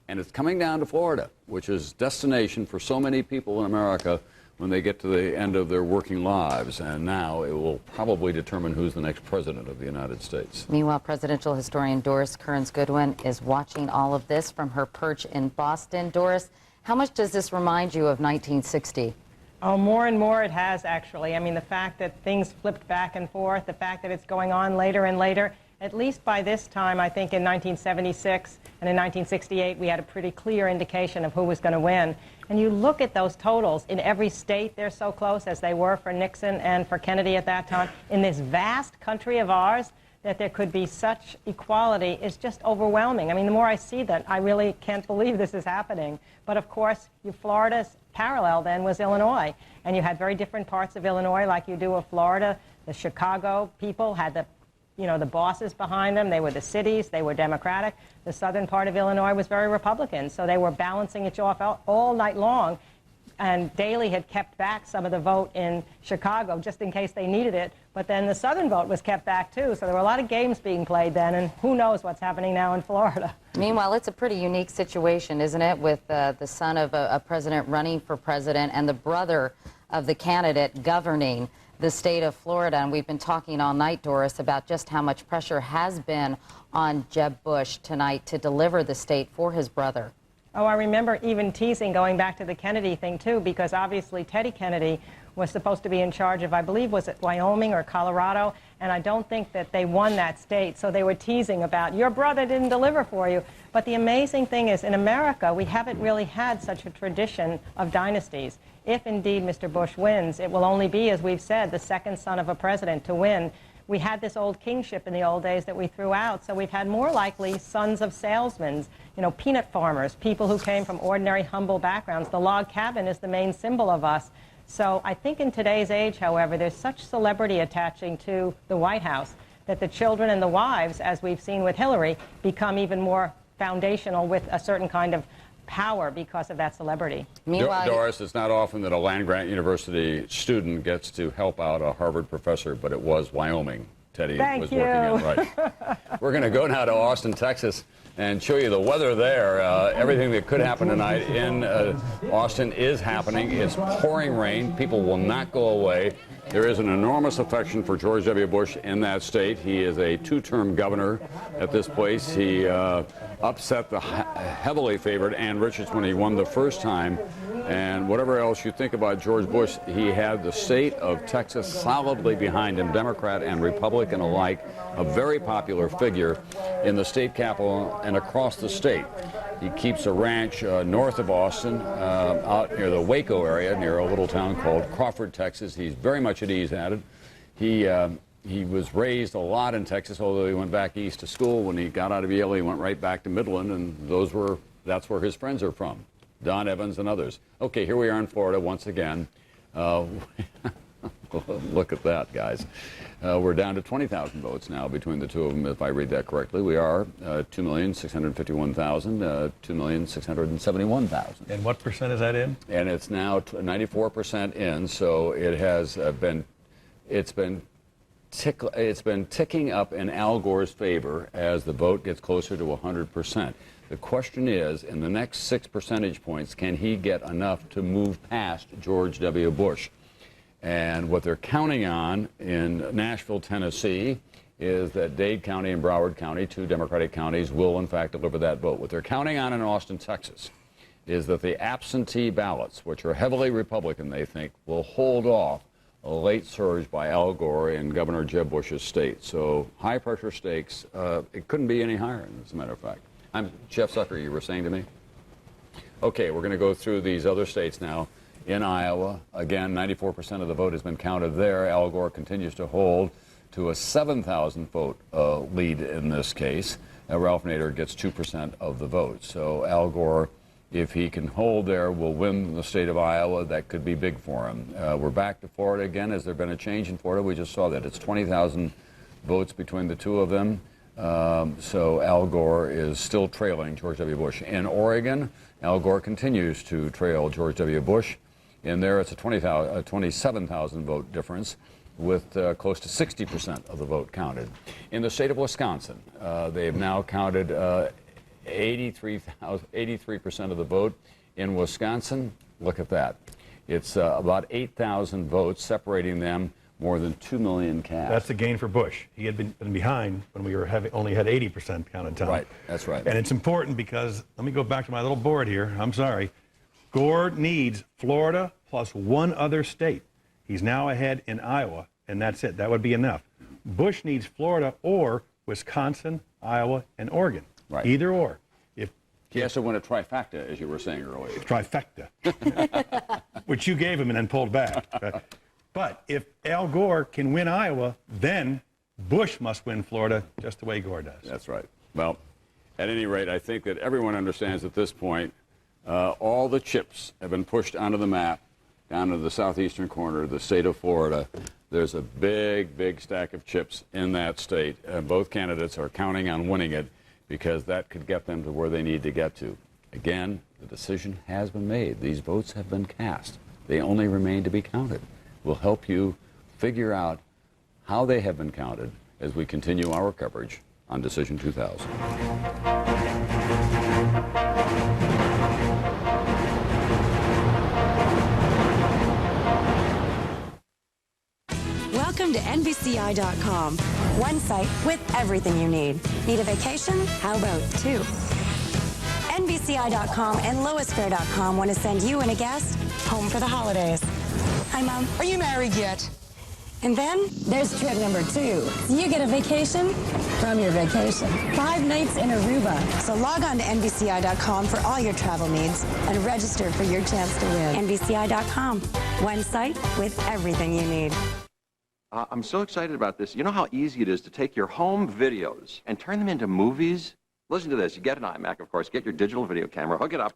B: And it's coming down to Florida, which is destination for so many people in America when they get to the end of their working lives. And now it will probably determine who's the next president of the United States.
L: Meanwhile, presidential historian Doris Kearns-Goodwin is watching all of this from her perch in Boston. Doris, how much does this remind you of 1960?
A: Oh, more and more it has, actually. I mean, the fact that things flipped back and forth, the fact that it's going on later and later. At least by this time, I think in 1976 and in 1968, we had a pretty clear indication of who was going to win. And you look at those totals. In every state, they're so close as they were for Nixon and for Kennedy at that time. In this vast country of ours, that there could be such equality is just overwhelming. I mean, the more I see that, I really can't believe this is happening. But of course, Florida's parallel then was Illinois. And you had very different parts of Illinois like you do of Florida. The Chicago people had the bosses behind them. They were the cities. They were Democratic. The southern part of Illinois was very Republican. So they were balancing it off all night long. And Daley had kept back some of the vote in Chicago just in case they needed it. But then the southern vote was kept back, too. So there were a lot of games being played then. And who knows what's happening now in Florida.
L: Meanwhile, it's a pretty unique situation, isn't it, with the son of a president running for president and the brother of the candidate governing the state of Florida. And we've been talking all night, Doris, about just how much pressure has been on Jeb Bush tonight to deliver the state for his brother.
A: Oh, I remember even teasing going back to the Kennedy thing, too, because obviously Teddy Kennedy was supposed to be in charge of, I believe, was it Wyoming or Colorado? And I don't think that they won that state. So they were teasing about, your brother didn't deliver for you. But the amazing thing is, in America, we haven't really had such a tradition of dynasties. If indeed Mr. Bush wins, it will only be, as we've said, the second son of a president to win. We had this old kingship in the old days that we threw out, so we've had more likely sons of salesmen, peanut farmers, people who came from ordinary, humble backgrounds. The log cabin is the main symbol of us. So I think in today's age, however, there's such celebrity attaching to the White House that the children and the wives, as we've seen with Hillary, become even more foundational with a certain kind of power because of that celebrity.
L: Meanwhile,
B: Doris, it's not often that a land-grant university student gets to help out a Harvard professor, but it was Wyoming Teddy was working in. Right. We're going to go now to Austin, Texas, and show you the weather there. Everything that could happen tonight in Austin is happening. It's pouring rain. People will not go away. There is an enormous affection for George W. Bush in that state. He is a two-term governor at this place. He upset the heavily favored Ann Richards when he won the first time. And whatever else you think about George Bush, he had the state of Texas solidly behind him, Democrat and Republican alike, a very popular figure in the state capitol and across the state. He keeps a ranch north of Austin, out near the Waco area, near a little town called Crawford, Texas. He's very much at ease at it. He was raised a lot in Texas, although he went back east to school. When he got out of Yale, he went right back to Midland, and that's where his friends are from, Don Evans and others. Okay, here we are in Florida once again. Look at that, guys. We're down to 20,000 votes now between the two of them, if I read that correctly. We are 2,651,000, 2,671,000.
K: And what percent is that in?
B: And it's now 94% in, so it has it's been ticking up in Al Gore's favor as the vote gets closer to 100%. The question is, in the next 6 percentage points, can he get enough to move past George W. Bush? And what they're counting on in Nashville, Tennessee, is that Dade County and Broward County, two Democratic counties, will in fact deliver that vote. What they're counting on in Austin, Texas, is that the absentee ballots, which are heavily Republican, they think, will hold off a late surge by Al Gore in Governor Jeb Bush's state. So high-pressure stakes. It couldn't be any higher, as a matter of fact. Jeff Zucker, you were saying to me? Okay, we're going to go through these other states now. In Iowa, again, 94% of the vote has been counted there. Al Gore continues to hold to a 7,000 vote lead in this case. Ralph Nader gets 2% of the vote. So Al Gore, if he can hold there, will win the state of Iowa. That could be big for him. We're back to Florida again. Has there been a change in Florida? We just saw that. It's 20,000 votes between the two of them. So Al Gore is still trailing George W. Bush. In Oregon, Al Gore continues to trail George W. Bush. In there, it's a 27,000 vote difference with close to 60% of the vote counted. In the state of Wisconsin, they've now counted 83% of the vote. In Wisconsin, look at that. It's about 8,000 votes separating them, more than 2 million cast.
K: That's a gain for Bush. He had been behind when we were only had 80% counted, Tom.
B: Right, that's right.
K: And it's important because, let me go back to my little board here. I'm sorry. Gore needs Florida plus one other state. He's now ahead in Iowa, and that's it. That would be enough. Bush needs Florida or Wisconsin, Iowa, and Oregon.
B: Right.
K: Either or.
B: He has to win a trifecta, as you were saying earlier.
K: Trifecta. Which you gave him and then pulled back. But if Al Gore can win Iowa, then Bush must win Florida just the way Gore does.
B: That's right. Well, at any rate, I think that everyone understands at this point all the chips have been pushed onto the map down to the southeastern corner of the state of Florida. There's a big, big stack of chips in that state. Both candidates are counting on winning it because that could get them to where they need to get to. Again, the decision has been made. These votes have been cast. They only remain to be counted. We'll help you figure out how they have been counted as we continue our coverage on Decision 2000.
D: Welcome to NBCI.com. One site with everything you need. Need a vacation? How about two? NBCI.com and LoisFair.com want to send you and a guest home for the holidays. Hi, Mom. Are you married yet? And then there's trip number 2. So you get a vacation from your vacation. 5 nights in Aruba. So log on to NBCI.com for all your travel needs and register for your chance to win. NBCI.com. One site with everything you need.
H: I'm so excited about this. You know how easy it is to take your home videos and turn them into movies? Listen to this. You get an iMac, of course. Get your digital video camera, hook it up,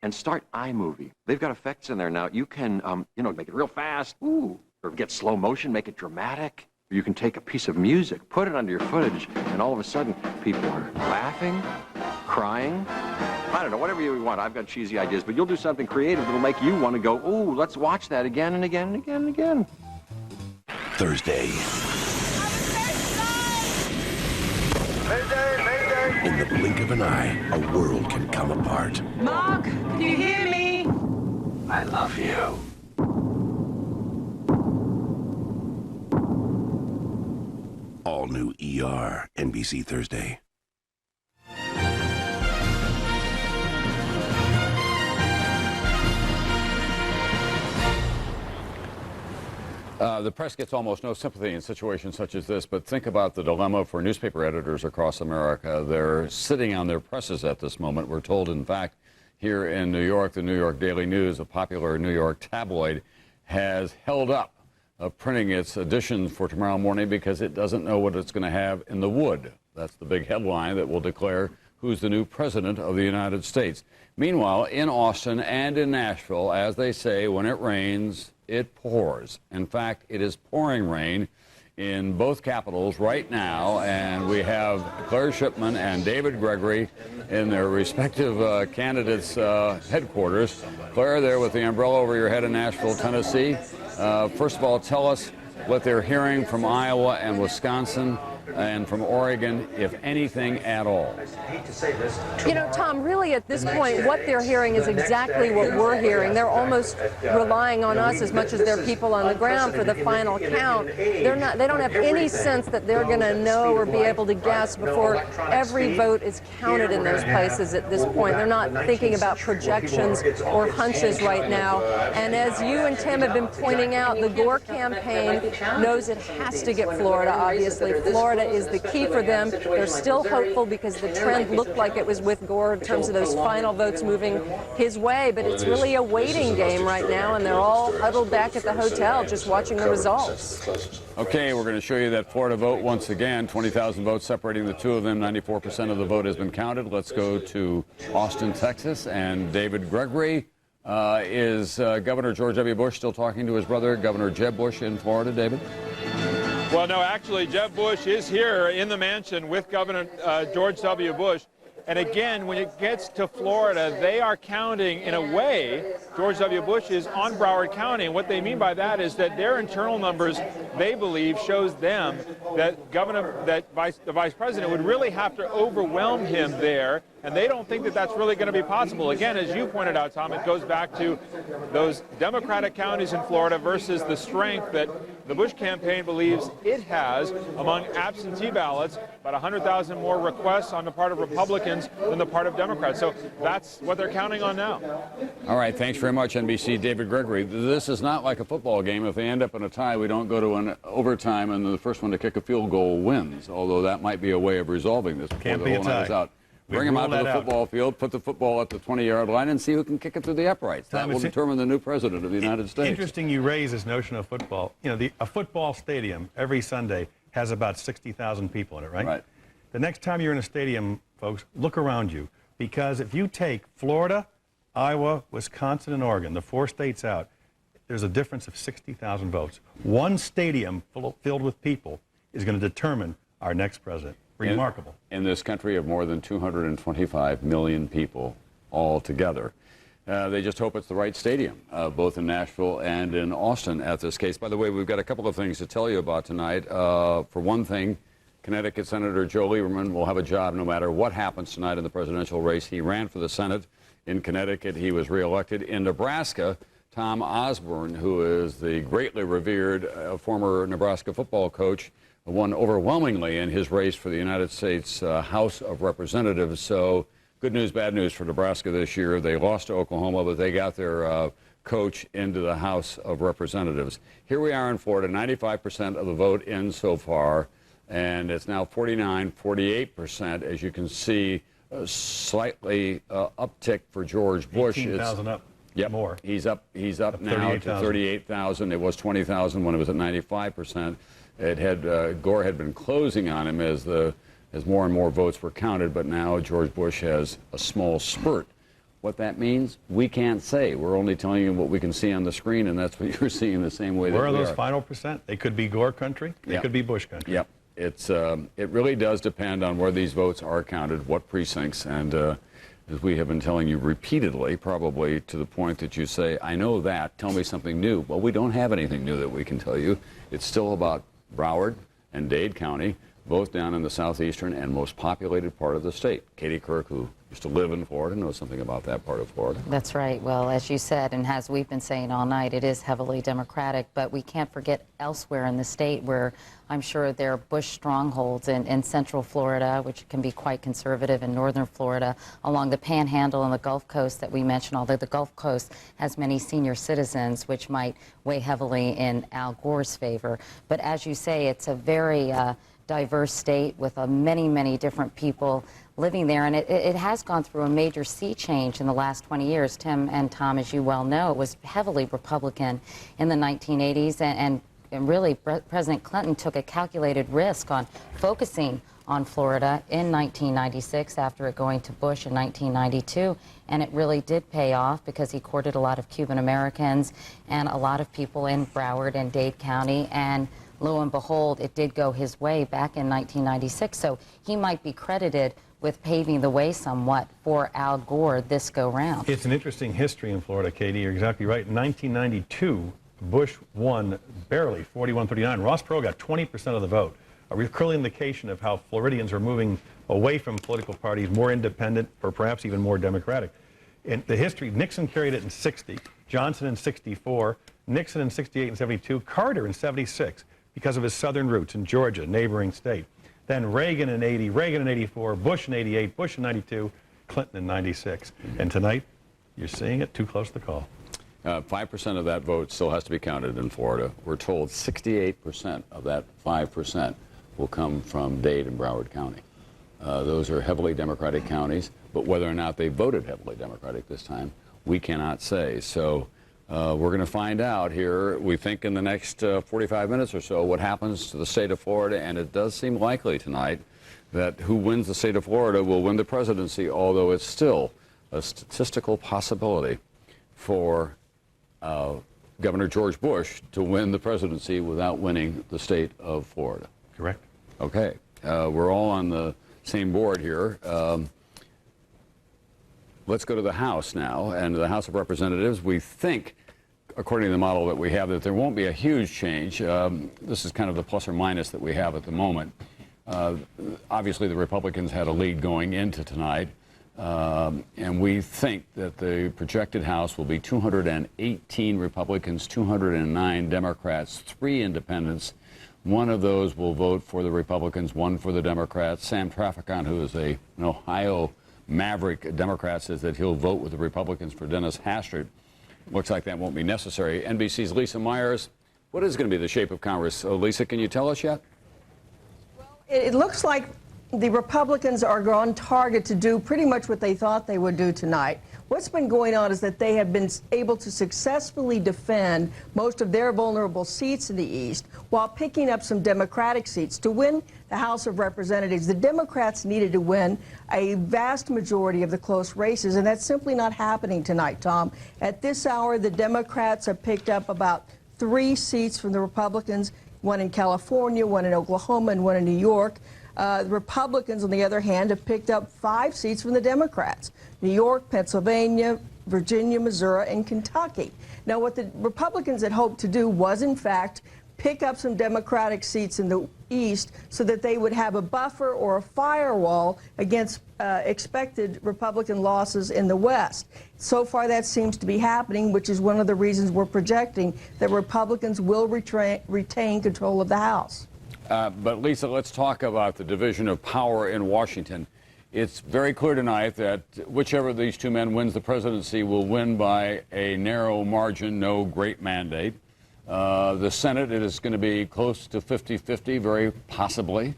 H: and start iMovie. They've got effects in there now. You can, make it real fast. Ooh. Or get slow motion, make it dramatic. You can take a piece of music, put it under your footage, and all of a sudden, people are laughing, crying. I don't know, whatever you want. I've got cheesy ideas, but you'll do something creative that'll make you want to go, ooh, let's watch that again and again and again and again.
I: Thursday. In the blink of an eye, a world can come apart.
Q: Mark, can you hear me?
I: I love you. All new ER, NBC Thursday.
B: The press gets almost no sympathy in situations such as this, but think about the dilemma for newspaper editors across America. They're sitting on their presses at this moment. We're told, in fact, here in New York, the New York Daily News, a popular New York tabloid, has held up printing its edition for tomorrow morning because it doesn't know what it's going to have in the wood. That's the big headline that will declare who's the new president of the United States. Meanwhile, in Austin and in Nashville, as they say, when it rains, it pours. In fact, it is pouring rain in both capitals right now, and we have Claire Shipman and David Gregory in their respective candidates' headquarters. Claire, there with the umbrella over your head in Nashville, Tennessee. First of all, tell us what they're hearing from Iowa and Wisconsin and from Oregon, if anything at all.
M: You know, Tom, really at this point, what they're hearing is exactly what we're hearing. They're almost relying on us as much as they're people on the ground for the final count. They don't have any sense that they're going to know or be able to guess before every vote is counted in those places at this point. They're not thinking about projections or hunches right now. And as you and Tim have been pointing out, the Gore campaign knows it has to get Florida, obviously. Florida Florida is the key for them. They're still hopeful because the trend looked like it was with Gore in terms of those final votes moving his way, but it's really a waiting game right now, and they're all huddled back at the hotel just watching the results.
B: Okay, we're going to show you that Florida vote once again. 20,000 votes separating the two of them. 94% of the vote has been counted. Let's go to Austin, Texas, and David Gregory. Is Governor George W. Bush still talking to his brother, Governor Jeb Bush, in Florida, David?
N: Well, no, actually, Jeb Bush is here in the mansion with Governor George W. Bush. And again, when it gets to Florida, they are counting, in a way, George W. Bush is on Broward County. And what they mean by that is that their internal numbers, they believe, shows them that the vice president would really have to overwhelm him there. And they don't think that that's really going to be possible. Again, as you pointed out, Tom, it goes back to those Democratic counties in Florida versus the strength that the Bush campaign believes it has among absentee ballots, about 100,000 more requests on the part of Republicans than the part of Democrats. So that's what they're counting on now.
B: All right, thanks very much, NBC. David Gregory. This is not like a football game. If they end up in a tie, we don't go to an overtime and the first one to kick a field goal wins, although that might be a way of resolving this before the whole night is out. Bring them out to the football field, put the football at the 20-yard line, and see who can kick it through the uprights. That will determine the new president of the United States.
K: Interesting you raise this notion of football. You know, a football stadium every Sunday has about 60,000 people in it, right?
B: Right.
K: The next time you're in a stadium, folks, look around you. Because if you take Florida, Iowa, Wisconsin, and Oregon, the 4 states out, there's a difference of 60,000 votes. One stadium filled with people is going to determine our next president. Remarkable.
B: In this country of more than 225 million people altogether. They just hope it's the right stadium, both in Nashville and in Austin at this case. By the way, we've got a couple of things to tell you about tonight. For one thing, Connecticut Senator Joe Lieberman will have a job no matter what happens tonight in the presidential race. He ran for the Senate in Connecticut. He was reelected. In Nebraska, Tom Osborne, who is the greatly revered former Nebraska football coach, won overwhelmingly in his race for the United States House of Representatives. So good news, bad news for Nebraska this year. They lost to Oklahoma, but they got their coach into the House of Representatives. Here we are in Florida, 95% of the vote in so far, and it's now 49-48%. As you can see, slightly uptick for George Bush.
K: 18,000 up.
B: Yep.
K: More.
B: He's up now to 38,000. It was 20,000 when it was at 95%. Gore had been closing on him as more and more votes were counted, but now George Bush has a small spurt. What that means, we can't say. We're only telling you what we can see on the screen, and that's what you're seeing the same way that we are.
K: Where are those final percent? They could be Gore country. They could be Bush country.
B: Yep. It really does depend on where these votes are counted, what precincts, and as we have been telling you repeatedly, probably to the point that you say, I know that, tell me something new. Well, we don't have anything new that we can tell you. It's still about Broward and Dade County, both down in the southeastern and most populated part of the state. Katie Kirk, who used to live in Florida, knows something about that part of Florida.
L: That's right. Well, as you said, and as we've been saying all night, it is heavily Democratic, but we can't forget elsewhere in the state where I'm sure there are Bush strongholds in central Florida, which can be quite conservative, in northern Florida, along the Panhandle and the Gulf Coast that we mentioned, although the Gulf Coast has many senior citizens, which might weigh heavily in Al Gore's favor. But as you say, it's a very diverse state with many, many different people living there, and it has gone through a major sea change in the last 20 years. Tim and Tom, as you well know, it was heavily Republican in the 1980s, and really President Clinton took a calculated risk on focusing on Florida in 1996 after it going to Bush in 1992, and it really did pay off because he courted a lot of Cuban Americans and a lot of people in Broward and Dade County, and lo and behold, it did go his way back in 1996. So he might be credited with paving the way somewhat for Al Gore this go-round.
K: It's an interesting history in Florida, Katie. You're exactly right. In 1992, Bush won barely, 41-39. Ross Perot got 20% of the vote, a clear indication of how Floridians are moving away from political parties, more independent, or perhaps even more democratic. In the history, Nixon carried it in 60, Johnson in 64, Nixon in 68 and 72, Carter in 76, because of his southern roots in Georgia, neighboring state. Then Reagan in 80, Reagan in 84, Bush in 88, Bush in 92, Clinton in 96. And tonight, you're seeing it, too close to call.
B: 5% of that vote still has to be counted in Florida. We're told 68% of that 5% will come from Dade and Broward County. Those are heavily Democratic counties, but whether or not they voted heavily Democratic this time, we cannot say. So we're going to find out here, we think, in the next 45 minutes or so, what happens to the state of Florida, and it does seem likely tonight that who wins the state of Florida will win the presidency, although it's still a statistical possibility for Governor George Bush to win the presidency without winning the state of Florida.
K: Correct.
B: Okay. We're all on the same board here. Let's go to the House now, and the House of Representatives. We think, according to the model that we have, that there won't be a huge change. This is kind of the plus or minus that we have at the moment. Obviously, the Republicans had a lead going into tonight, and we think that the projected House will be 218 Republicans, 209 Democrats, 3 independents. One of those will vote for the Republicans, 1 for the Democrats. Sam Traficant, who is an Ohio maverick Democrat, says that he'll vote with the Republicans for Dennis Hastert. Looks like that won't be necessary. NBC's Lisa Myers, what is going to be the shape of Congress? Lisa, can you tell us yet?
R: It looks like the Republicans are on target to do pretty much what they thought they would do tonight. What's been going on is that they have been able to successfully defend most of their vulnerable seats in the East while picking up some Democratic seats. To win the House of Representatives, the Democrats needed to win a vast majority of the close races, and that's simply not happening tonight, Tom. At this hour, the Democrats have picked up about 3 seats from the Republicans, 1 in California, 1 in Oklahoma, and 1 in New York. The Republicans, on the other hand, have picked up 5 seats from the Democrats: New York, Pennsylvania, Virginia, Missouri, and Kentucky. Now, what the Republicans had hoped to do was, in fact, pick up some Democratic seats in the East so that they would have a buffer or a firewall against expected Republican losses in the West. So far, that seems to be happening, which is one of the reasons we're projecting that Republicans will retain control of the House.
B: But Lisa, let's talk about the division of power in Washington. It's very clear tonight that whichever of these 2 men wins the presidency will win by a narrow margin, no great mandate. The Senate, it is going to be close to 50-50, very possibly.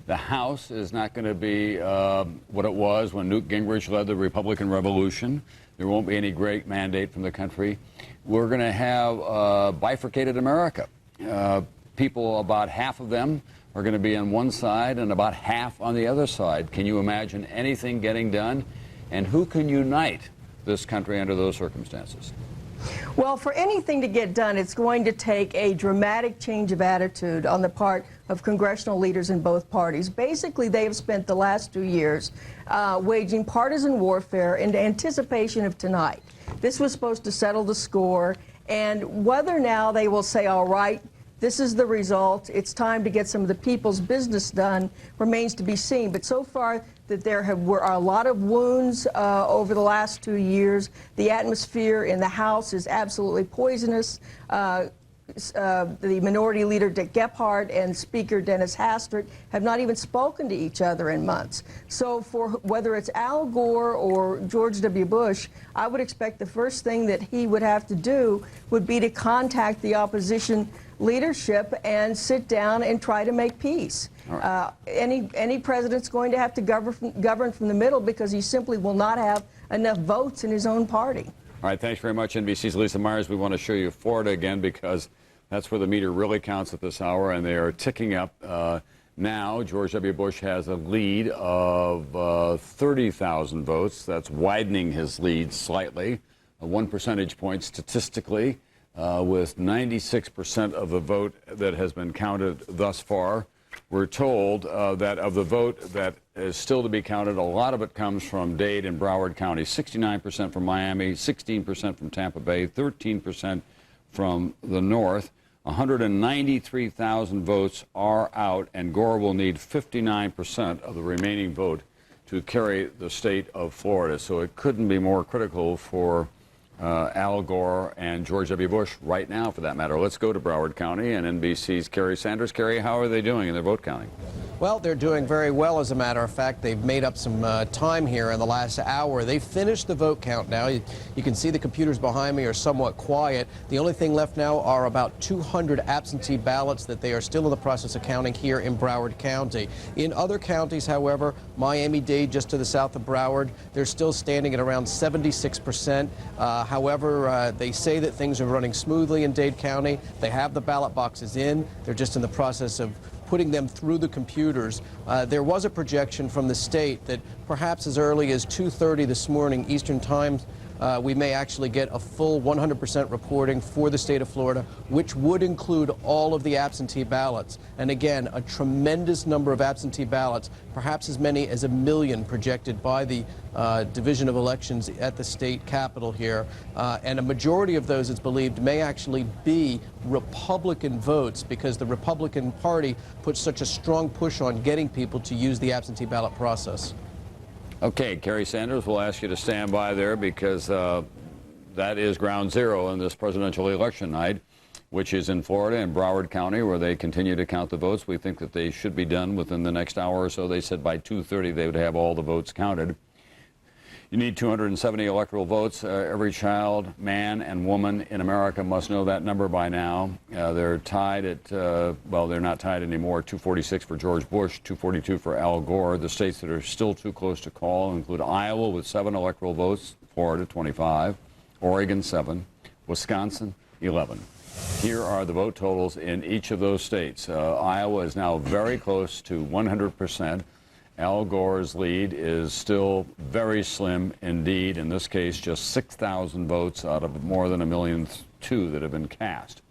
B: The House is not going to be what it was when Newt Gingrich led the Republican Revolution. There won't be any great mandate from the country. We're going to have bifurcated America. People, about half of them are going to be on one side and about half on the other side. Can you imagine anything getting done? And who can unite this country under those circumstances?
R: Well, for anything to get done, it's going to take a dramatic change of attitude on the part of congressional leaders in both parties. Basically, they have spent the last 2 years waging partisan warfare in anticipation of tonight. This was supposed to settle the score, and whether now they will say, all right, this is the result, it's time to get some of the people's business done, remains to be seen. But so far, that there were a lot of wounds over the last 2 years. The atmosphere in the House is absolutely poisonous. The Minority Leader Dick Gephardt and Speaker Dennis Hastert have not even spoken to each other in months. So for whether it's Al Gore or George W. Bush, I would expect the first thing that he would have to do would be to contact the opposition leadership and sit down and try to make peace. Right. Any president's going to have to govern from the middle because he simply will not have enough votes in his own party.
B: All right, thanks very much, NBC's Lisa Myers. We want to show you Florida again because that's where the meter really counts at this hour, and they are ticking up. Now, George W. Bush has a lead of 30,000 votes. That's widening his lead slightly, 1 percentage point statistically, with 96% of the vote that has been counted thus far. We're told that of the vote that is still to be counted, a lot of it comes from Dade and Broward County, 69% from Miami, 16% from Tampa Bay, 13% from the north. 193,000 votes are out, and Gore will need 59% of the remaining vote to carry the state of Florida. So it couldn't be more critical for Al Gore and George W. Bush right now, for that matter. Let's go to Broward County and NBC's Kerry Sanders. Kerry, how are they doing in their vote counting?
S: Well, they're doing very well, as a matter of fact. They've made up some time here in the last hour. They finished the vote count now. You can see the computers behind me are somewhat quiet. The only thing left now are about 200 absentee ballots that they are still in the process of counting here in Broward County. In other counties, however, Miami-Dade, just to the south of Broward, they're still standing at around 76%. However, they say that things are running smoothly in Dade County. They have the ballot boxes in. They're just in the process of putting them through the computers. There was a projection from the state that perhaps as early as 2:30 this morning Eastern Time, we may actually get a full 100% reporting for the state of Florida, which would include all of the absentee ballots. And again, a tremendous number of absentee ballots, perhaps as many as 1 million projected by the Division of Elections at the state capitol here. And a majority of those, it's believed, may actually be Republican votes because the Republican Party puts such a strong push on getting people to use the absentee ballot process.
B: Okay, Kerry Sanders, we'll ask you to stand by there because that is ground zero in this presidential election night, which is in Florida and Broward County, where they continue to count the votes. We think that they should be done within the next hour or so. They said by 2:30 they would have all the votes counted. You need 270 electoral votes. Every child, man, and woman in America must know that number by now. They're tied at, well, they're not tied anymore, 246 for George Bush, 242 for Al Gore. The states that are still too close to call include Iowa with 7 electoral votes, Florida 25, Oregon 7, Wisconsin 11. Here are the vote totals in each of those states. Iowa is now very close to 100%. Al Gore's lead is still very slim indeed. In this case, just 6,000 votes out of more than 1.2 million that have been cast.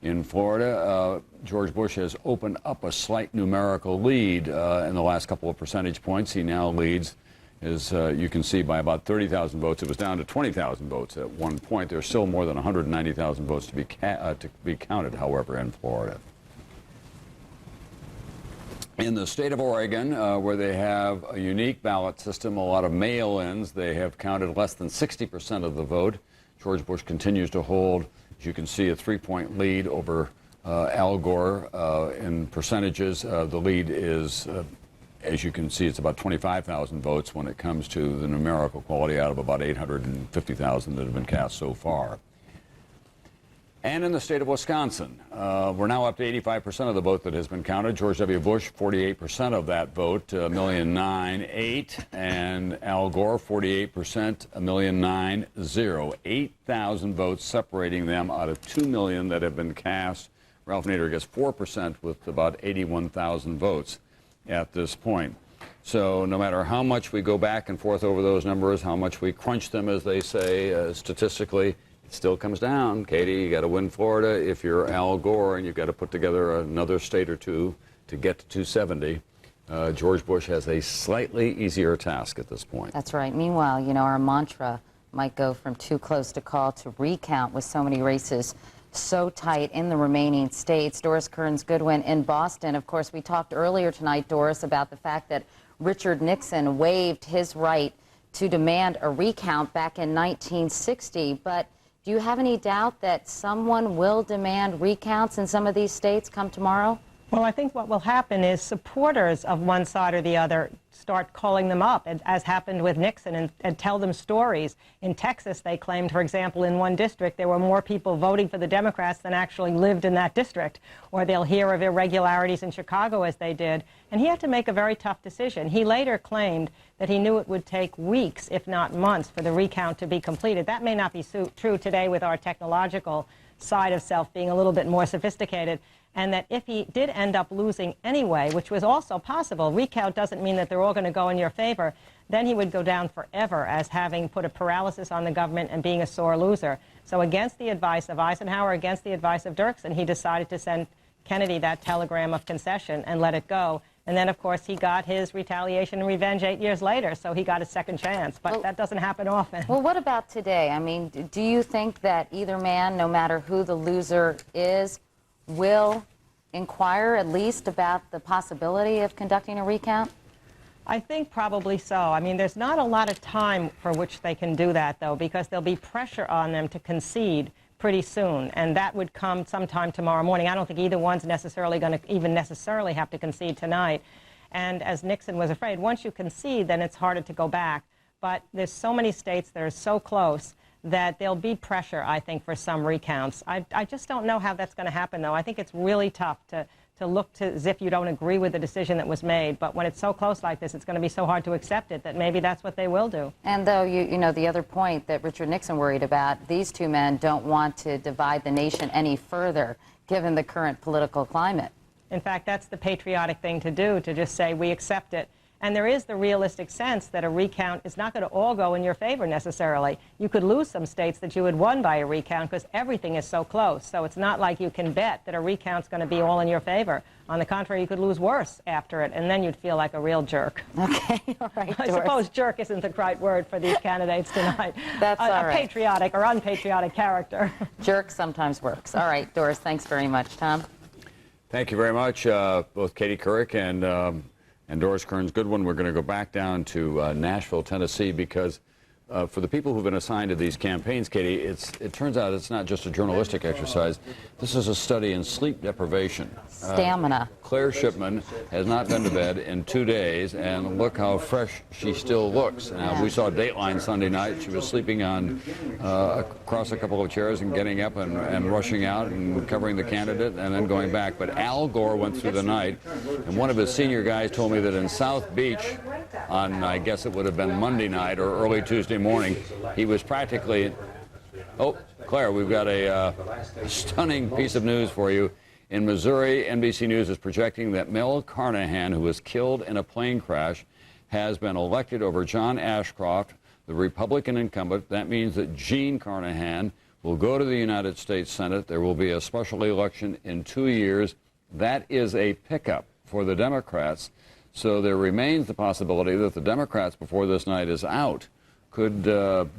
B: In Florida, George Bush has opened up a slight numerical lead in the last couple of percentage points. He now leads, as you can see, by about 30,000 votes. It was down to 20,000 votes at one point. There's still more than 190,000 votes to be counted, however, in Florida. In the state of Oregon, where they have a unique ballot system, a lot of mail-ins, they have counted less than 60% of the vote. George Bush continues to hold, as you can see, a 3-point lead over Al Gore. In percentages, the lead is, as you can see, it's about 25,000 votes when it comes to the numerical quality out of about 850,000 that have been cast so far. And in the state of Wisconsin, we're now up to 85% of the vote that has been counted. George W. Bush, 48% of that vote, 1,009,800, and Al Gore, 48%, 1,009,000. 8,000 votes separating them out of 2 million that have been cast. Ralph Nader gets 4% with about 81,000 votes at this point. So no matter how much we go back and forth over those numbers, how much we crunch them, as they say, statistically, it still comes down. Katie, you got to win Florida if you're Al Gore, and you've got to put together another state or two to get to 270. George Bush has a slightly easier task at this point.
L: That's right. Meanwhile, you know, our mantra might go from too close to call to recount with so many races so tight in the remaining states. Doris Kearns-Goodwin in Boston. Of course, we talked earlier tonight, Doris, about the fact that Richard Nixon waived his right to demand a recount back in 1960, but do you have any doubt that someone will demand recounts in some of these states come tomorrow?
A: Well, I think what will happen is supporters of one side or the other start calling them up, as happened with Nixon, and tell them stories. In Texas, they claimed, for example, in one district, there were more people voting for the Democrats than actually lived in that district. Or they'll hear of irregularities in Chicago, as they did. And he had to make a very tough decision. He later claimed that he knew it would take weeks, if not months, for the recount to be completed. That may not be true today with our technological side of self being a little bit more sophisticated. And that if he did end up losing anyway, which was also possible, recount doesn't mean that they're all going to go in your favor, then he would go down forever as having put a paralysis on the government and being a sore loser. So against the advice of Eisenhower, against the advice of Dirksen, he decided to send Kennedy that telegram of concession and let it go. And then, of course, he got his retaliation and revenge 8 years later, so he got a second chance. But that doesn't happen often.
L: Well, what about today? I mean, do you think that either man, no matter who the loser is, will inquire at least about the possibility of conducting a recount?
A: I think probably so. I mean, there's not a lot of time for which they can do that, though, because there'll be pressure on them to concede pretty soon, and that would come sometime tomorrow morning. I don't think either one's necessarily going to even necessarily have to concede tonight. And as Nixon was afraid, once you concede, then it's harder to go back. But there's so many states that are so close that there'll be pressure, I think, for some recounts. I just don't know how that's going to happen, though. I think it's really tough to look as if you don't agree with the decision that was made. But when it's so close like this, it's going to be so hard to accept it that maybe that's what they will do.
L: And though, you know, the other point that Richard Nixon worried about, these two men don't want to divide the nation any further, given the current political climate.
A: In fact, that's the patriotic thing to do, to just say we accept it. And there is the realistic sense that a recount is not going to all go in your favor necessarily. You could lose some states that you had won by a recount because everything is so close. So it's not like you can bet that a recount's going to be all in your favor. On the contrary, you could lose worse after it, and then you'd feel like a real jerk.
L: Okay, all right,
A: I suppose jerk isn't the right word for these candidates tonight.
L: That's all right.
A: A patriotic or unpatriotic character.
L: Jerk sometimes works. All right, Doris, thanks very much. Tom?
B: Thank you very much, both Katie Couric and Doris Kearns Goodwin. We're going to go back down to Nashville, Tennessee, because for the people who've been assigned to these campaigns, Katie, it turns out it's not just a journalistic exercise. This is a study in sleep deprivation.
L: Stamina.
B: Claire Shipman has not been to bed in 2 days, and look how fresh she still looks. Now, we saw Dateline Sunday night. She was sleeping on across a couple of chairs and getting up and rushing out and covering the candidate and then going back. But Al Gore went through the night, and one of his senior guys told me that in South Beach on, I guess it would have been Monday night or early Tuesday morning, he was practically... Oh, Claire, we've got a stunning piece of news for you. In Missouri, NBC News is projecting that Mel Carnahan, who was killed in a plane crash, has been elected over John Ashcroft, the Republican incumbent. That means that Gene Carnahan will go to the United States Senate. There will be a special election in 2 years. That is a pickup for the Democrats. So there remains the possibility that the Democrats, before this night is out, could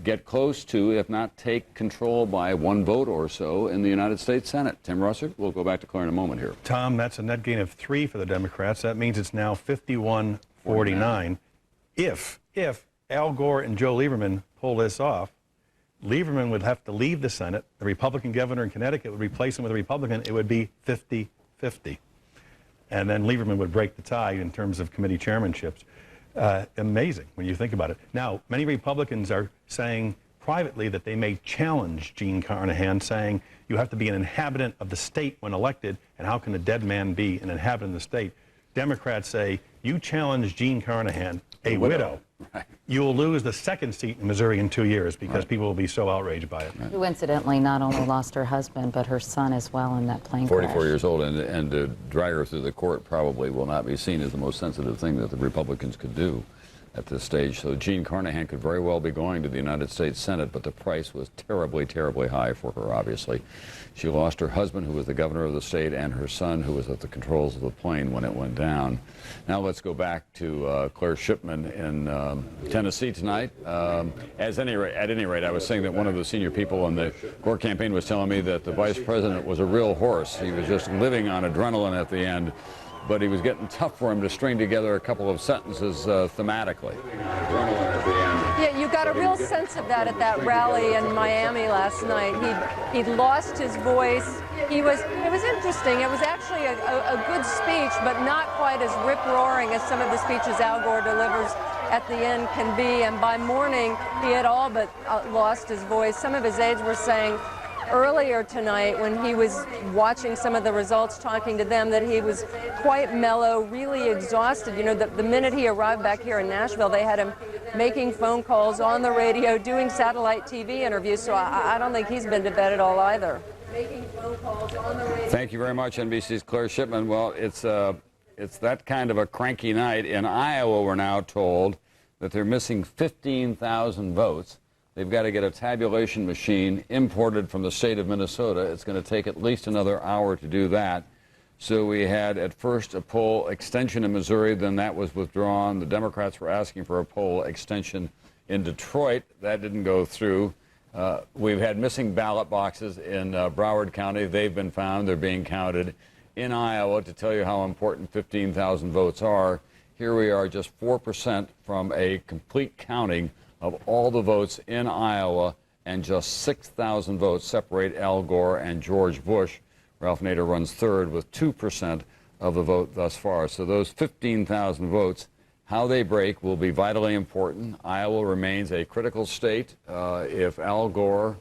B: get close to, if not take control by 1 vote or so in the United States Senate. Tim Russert, we'll go back to Claire in a moment here.
K: Tom, that's a net gain of 3 for the Democrats. That means it's now 51-49. If Al Gore and Joe Lieberman pull this off, Lieberman would have to leave the Senate. The Republican governor in Connecticut would replace him with a Republican. It would be 50-50. And then Lieberman would break the tie in terms of committee chairmanships. Amazing when you think about it. Now, many Republicans are saying privately that they may challenge Gene Carnahan, saying you have to be an inhabitant of the state when elected, and how can a dead man be an inhabitant of the state? Democrats say you challenge Gene Carnahan, a widow.
B: Right.
K: You will lose the 2nd seat in Missouri in 2 years because people will be so outraged by it.
L: Who incidentally not only lost her husband, but her son as well in that plane
B: 44
L: crash.
B: years old, and to drag her through the court probably will not be seen as the most sensitive thing that the Republicans could do at this stage. So Gene Carnahan could very well be going to the United States Senate, but the price was terribly, terribly high for her, obviously. She lost her husband, who was the governor of the state, and her son, who was at the controls of the plane when it went down. Now let's go back to Claire Shipman in Tennessee tonight. At any rate, I was saying that one of the senior people in the Gore campaign was telling me that the vice president was a real horse. He was just living on adrenaline at the end, but he was getting tough for him to string together a couple of sentences thematically. Adrenaline at the end.
M: Yeah, you got a real sense of that at that rally in Miami last night. He'd lost his voice. It was interesting. It was actually a good speech, but not quite as rip-roaring as some of the speeches Al Gore delivers at the end can be. And by morning, he had all but lost his voice. Some of his aides were saying earlier tonight, when he was watching some of the results, talking to them, that he was quite mellow, really exhausted. You know, the minute he arrived back here in Nashville, they had him making phone calls on the radio, doing satellite TV interviews, so I don't think he's been to bed at all either. Making phone calls on the radio.
B: Thank you very much, NBC's Claire Shipman. Well, it's that kind of a cranky night. In Iowa, we're now told that they're missing 15,000 votes. They've got to get a tabulation machine imported from the state of Minnesota. It's going to take at least another hour to do that. So we had at first a poll extension in Missouri, then that was withdrawn. The Democrats were asking for a poll extension in Detroit. That didn't go through. We've had missing ballot boxes in Broward County. They've been found. They're being counted. In Iowa, to tell you how important 15,000 votes are, here we are just 4% from a complete counting of all the votes in Iowa, and just 6,000 votes separate Al Gore and George Bush. Ralph Nader runs third with 2% of the vote thus far. So those 15,000 votes, how they break will be vitally important. Iowa remains a critical state. If Al Gore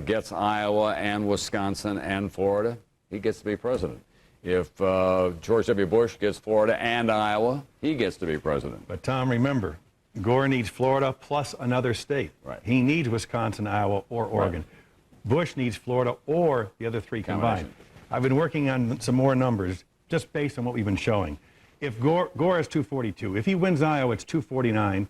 B: gets Iowa and Wisconsin and Florida, he gets to be president. If George W. Bush gets Florida and Iowa, he gets to be president.
K: But Tom, remember, Gore needs Florida plus another state.
B: Right.
K: He needs Wisconsin, Iowa, or Oregon. Right. Bush needs Florida or the other three combined. I've been working on some more numbers just based on what we've been showing. If Gore is 242, if he wins Iowa, it's 249.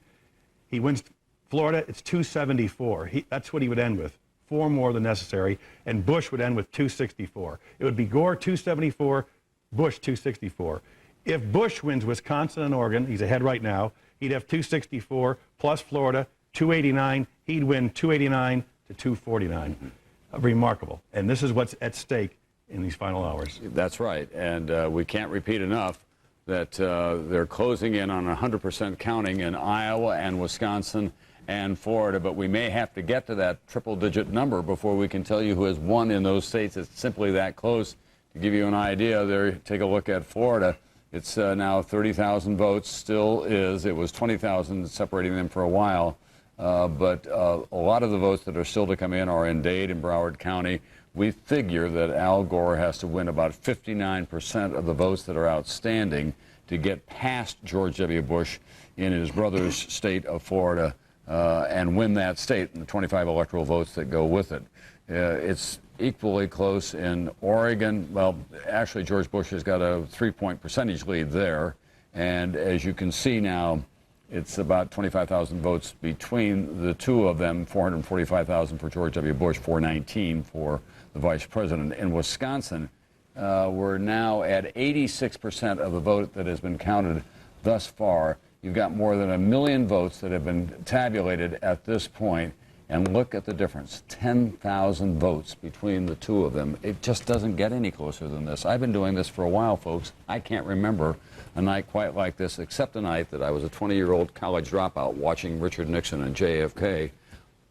K: He wins Florida, it's 274. That's what he would end with, 4 more than necessary, and Bush would end with 264. It would be Gore 274, Bush 264. If Bush wins Wisconsin and Oregon, he's ahead right now, he'd have 264 plus Florida, 289. He'd win 289 to 249. Remarkable. And this is what's at stake in these final hours.
B: That's right. And we can't repeat enough that they're closing in on 100% counting in Iowa and Wisconsin and Florida, but we may have to get to that triple-digit number before we can tell you who has won in those states. It's simply that close. To give you an idea, there, take a look at Florida. It's now 30,000 votes, still is. It was 20,000 separating them for a while, but a lot of the votes that are still to come in are in Dade and Broward County. We figure that Al Gore has to win about 59% of the votes that are outstanding to get past George W. Bush in his brother's state of Florida and win that state and the 25 electoral votes that go with it. It's equally close in Oregon. Well, actually, George Bush has got a 3-point percentage lead there. And as you can see now, it's about 25,000 votes between the two of them, 445,000 for George W. Bush, 419 for the vice president. In Wisconsin, we're now at 86% of the vote that has been counted thus far. You've got more than 1 million votes that have been tabulated at this point. And look at the difference, 10,000 votes between the two of them. It just doesn't get any closer than this. I've been doing this for a while, folks. I can't remember a night quite like this, except a night that I was a 20-year-old college dropout watching Richard Nixon and JFK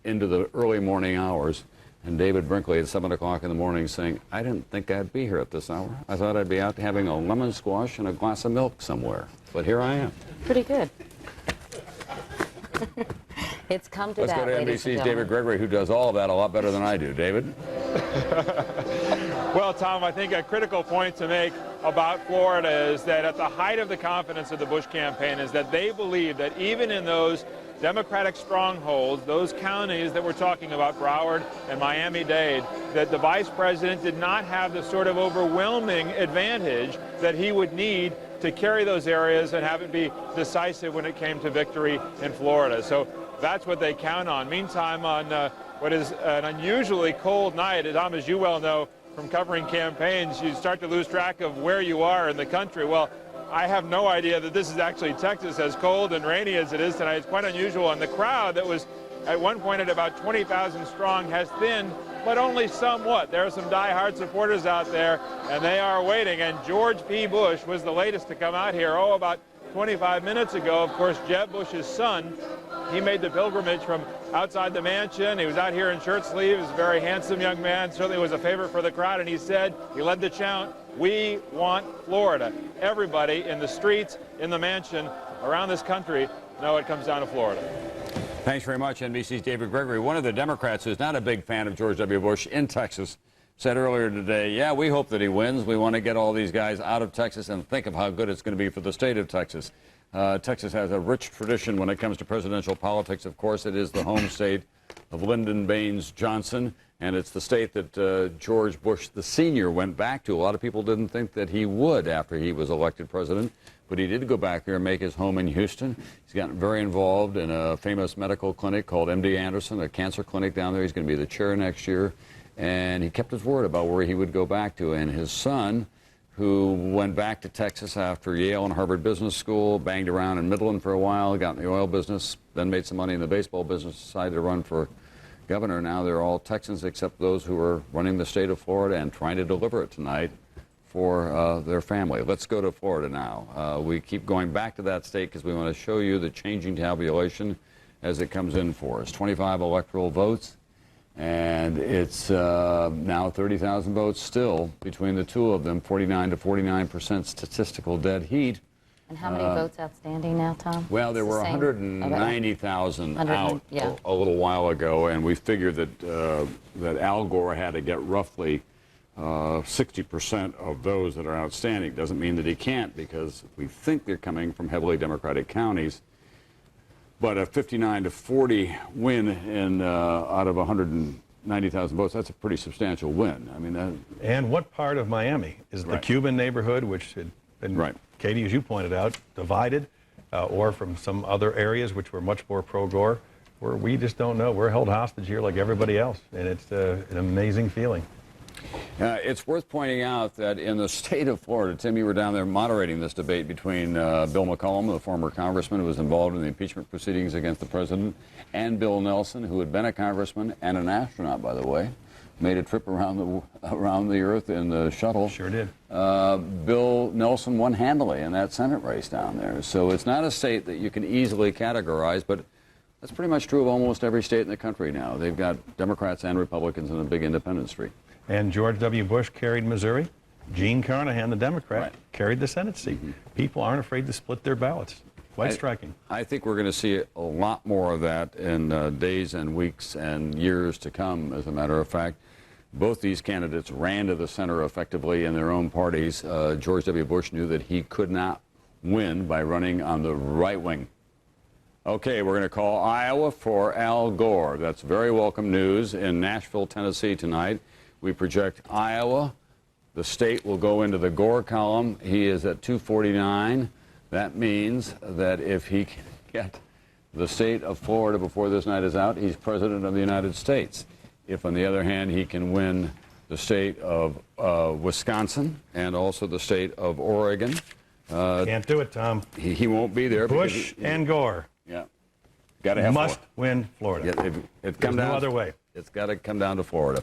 B: into the early morning hours, and David Brinkley at 7 o'clock in the morning saying, I didn't think I'd be here at this hour. I thought I'd be out having a lemon squash and a glass of milk somewhere. But here I am.
L: Pretty good. It's come to
B: Let's
L: that,
B: go to NBC's David Gregory, who does all of that a lot better than I do. David?
N: Well, Tom, I think a critical point to make about Florida is that at the height of the confidence of the Bush campaign is that they believe that even in those Democratic strongholds, those counties that we're talking about, Broward and Miami-Dade, that the vice president did not have the sort of overwhelming advantage that he would need to carry those areas and have it be decisive when it came to victory in Florida. So that's what they count on. Meantime, on what is an unusually cold night, Tom, as you well know from covering campaigns, you start to lose track of where you are in the country. Well, I have no idea that this is actually Texas, as cold and rainy as it is tonight. It's quite unusual. And the crowd that was at one point at about 20,000 strong has thinned, but only somewhat. There are some diehard supporters out there, and they are waiting. And George P. Bush was the latest to come out here, about 25 minutes ago. Of course, Jeb Bush's son, he made the pilgrimage from outside the mansion. He was out here in shirt sleeves, a very handsome young man, certainly was a favorite for the crowd, and he said, he led the chant, we want Florida. Everybody in the streets, in the mansion, around this country know it comes down to Florida.
B: Thanks very much, NBC's David Gregory. One of the Democrats who's not a big fan of George W. Bush in Texas said earlier today, yeah, we hope that he wins. We want to get all these guys out of Texas and think of how good it's going to be for the state of Texas. Texas has a rich tradition when it comes to presidential politics. Of course, it is the home state of Lyndon Baines Johnson, and it's the state that George Bush, the senior, went back to. A lot of people didn't think that he would after he was elected president, but he did go back there and make his home in Houston. He's gotten very involved in a famous medical clinic called MD Anderson, a cancer clinic down there. He's going to be the chair next year, and he kept his word about where he would go back to. And his son, who went back to Texas after Yale and Harvard Business School, banged around in Midland for a while, got in the oil business, then made some money in the baseball business, decided to run for governor. Now they're all Texans except those who are running the state of Florida and trying to deliver it tonight for their family. Let's go to Florida now. We keep going back to that state because we want to show you the changing tabulation as it comes in for us. 25 electoral votes. And it's now 30,000 votes still between the two of them, 49 to 49% statistical dead heat.
L: And how many votes outstanding now, Tom?
B: Well, there were 190,000 out a little while ago, and we figured that Al Gore had to get roughly 60% of those that are outstanding. Doesn't mean that he can't, because we think they're coming from heavily Democratic counties. But a 59 to 40 win in out of 190,000 votes, that's a pretty substantial win. I mean,
K: and what part of Miami? Is it the Cuban neighborhood, which had been, Katie, as you pointed out, divided, or from some other areas which were much more pro-Gore, where we just don't know. We're held hostage here like everybody else, and it's an amazing feeling.
B: It's worth pointing out that in the state of Florida, Tim, you were down there moderating this debate between Bill McCollum, the former congressman who was involved in the impeachment proceedings against the president, and Bill Nelson, who had been a congressman and an astronaut, by the way, made a trip around the Earth in the shuttle.
K: Sure did.
B: Bill Nelson won handily in that Senate race down there. So it's not a state that you can easily categorize, but that's pretty much true of almost every state in the country now. They've got Democrats and Republicans in a big independent streak.
K: And George W. Bush carried Missouri. Gene Carnahan, the Democrat, carried the Senate seat. People aren't afraid to split their ballots. Quite striking. I
B: think we're going to see a lot more of that in days and weeks and years to come, as a matter of fact. Both these candidates ran to the center effectively in their own parties. George W. Bush knew that he could not win by running on the right wing. Okay, we're going to call Iowa for Al Gore. That's very welcome news in Nashville, Tennessee tonight. We project Iowa. The state will go into the Gore column. He is at 249. That means that if he can get the state of Florida before this night is out, he's president of the United States. If, on the other hand, he can win the state of Wisconsin and also the state of Oregon.
K: Can't do it, Tom.
B: He won't be there.
K: Bush and Gore.
B: Yeah. Got to have
K: must win Florida.
B: Yeah,
K: There's no other way.
B: It's got to come down to Florida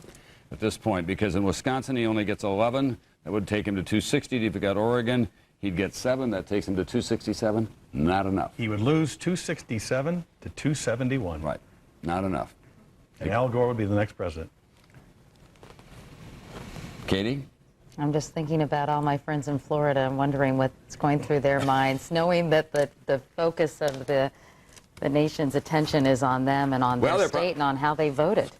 B: at this point, because in Wisconsin he only gets 11. That would take him to 260. If he got Oregon, he'd get 7. That takes him to 267. Not enough.
K: He would lose 267 to 271.
B: Right. Not enough.
K: And Al Gore would be the next president.
B: Katie?
L: I'm just thinking about all my friends in Florida and wondering what's going through their minds, knowing that the focus of the nation's attention is on them and on their state and on how they voted.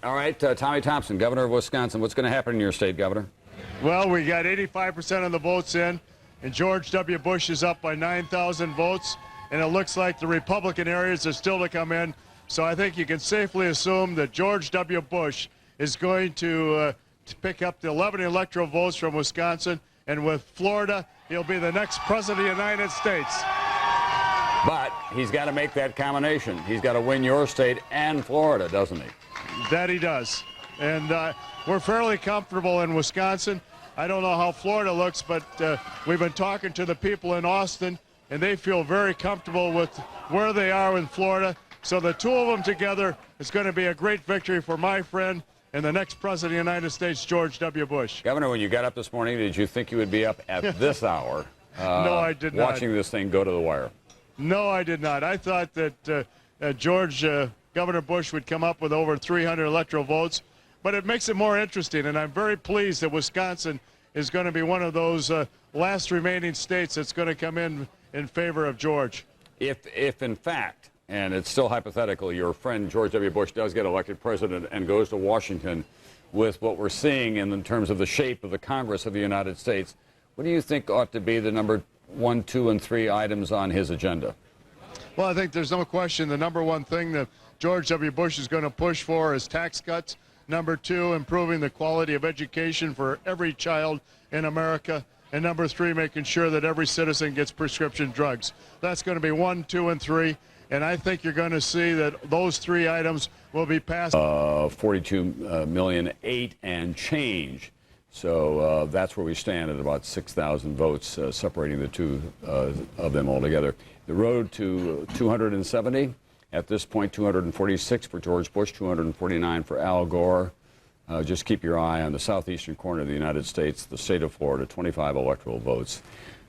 B: All right, Tommy Thompson, governor of Wisconsin. What's going to happen in your state, Governor?
T: Well, we got 85% of the votes in, and George W. Bush is up by 9,000 votes, and it looks like the Republican areas are still to come in. So I think you can safely assume that George W. Bush is going to pick up the 11 electoral votes from Wisconsin, and with Florida, he'll be the next president of the United States.
B: But he's got to make that combination. He's got to win your state and Florida, doesn't he?
T: That he does. And we're fairly comfortable in Wisconsin. I don't know how Florida looks, but we've been talking to the people in Austin, and they feel very comfortable with where they are in Florida. So the two of them together is going to be a great victory for my friend and the next president of the United States, George W. Bush.
B: Governor, when you got up this morning, did you think you would be up at this hour
T: No, I did not.
B: watching this thing go to the wire?
T: No, I did not. I thought that Governor Bush would come up with over 300 electoral votes, but it makes it more interesting, and I'm very pleased that Wisconsin is going to be one of those last remaining states that's going to come in favor of George.
B: If in fact, and it's still hypothetical, your friend George W. Bush does get elected president and goes to Washington with what we're seeing in terms of the shape of the Congress of the United States, what do you think ought to be the number 1, 2, and 3 items on his agenda?
T: Well, I think there's no question the number one thing that George W. Bush is going to push for is tax cuts. Number 2, improving the quality of education for every child in America. And number 3, making sure that every citizen gets prescription drugs. That's going to be 1, 2, and 3. And I think you're going to see that those 3 items will be passed.
B: 42,000,008 and change. So that's where we stand at about 6,000 votes separating the two of them altogether. The road to 270, at this point 246 for George Bush, 249 for Al Gore. Just keep your eye on the southeastern corner of the United States, the state of Florida, 25 electoral votes.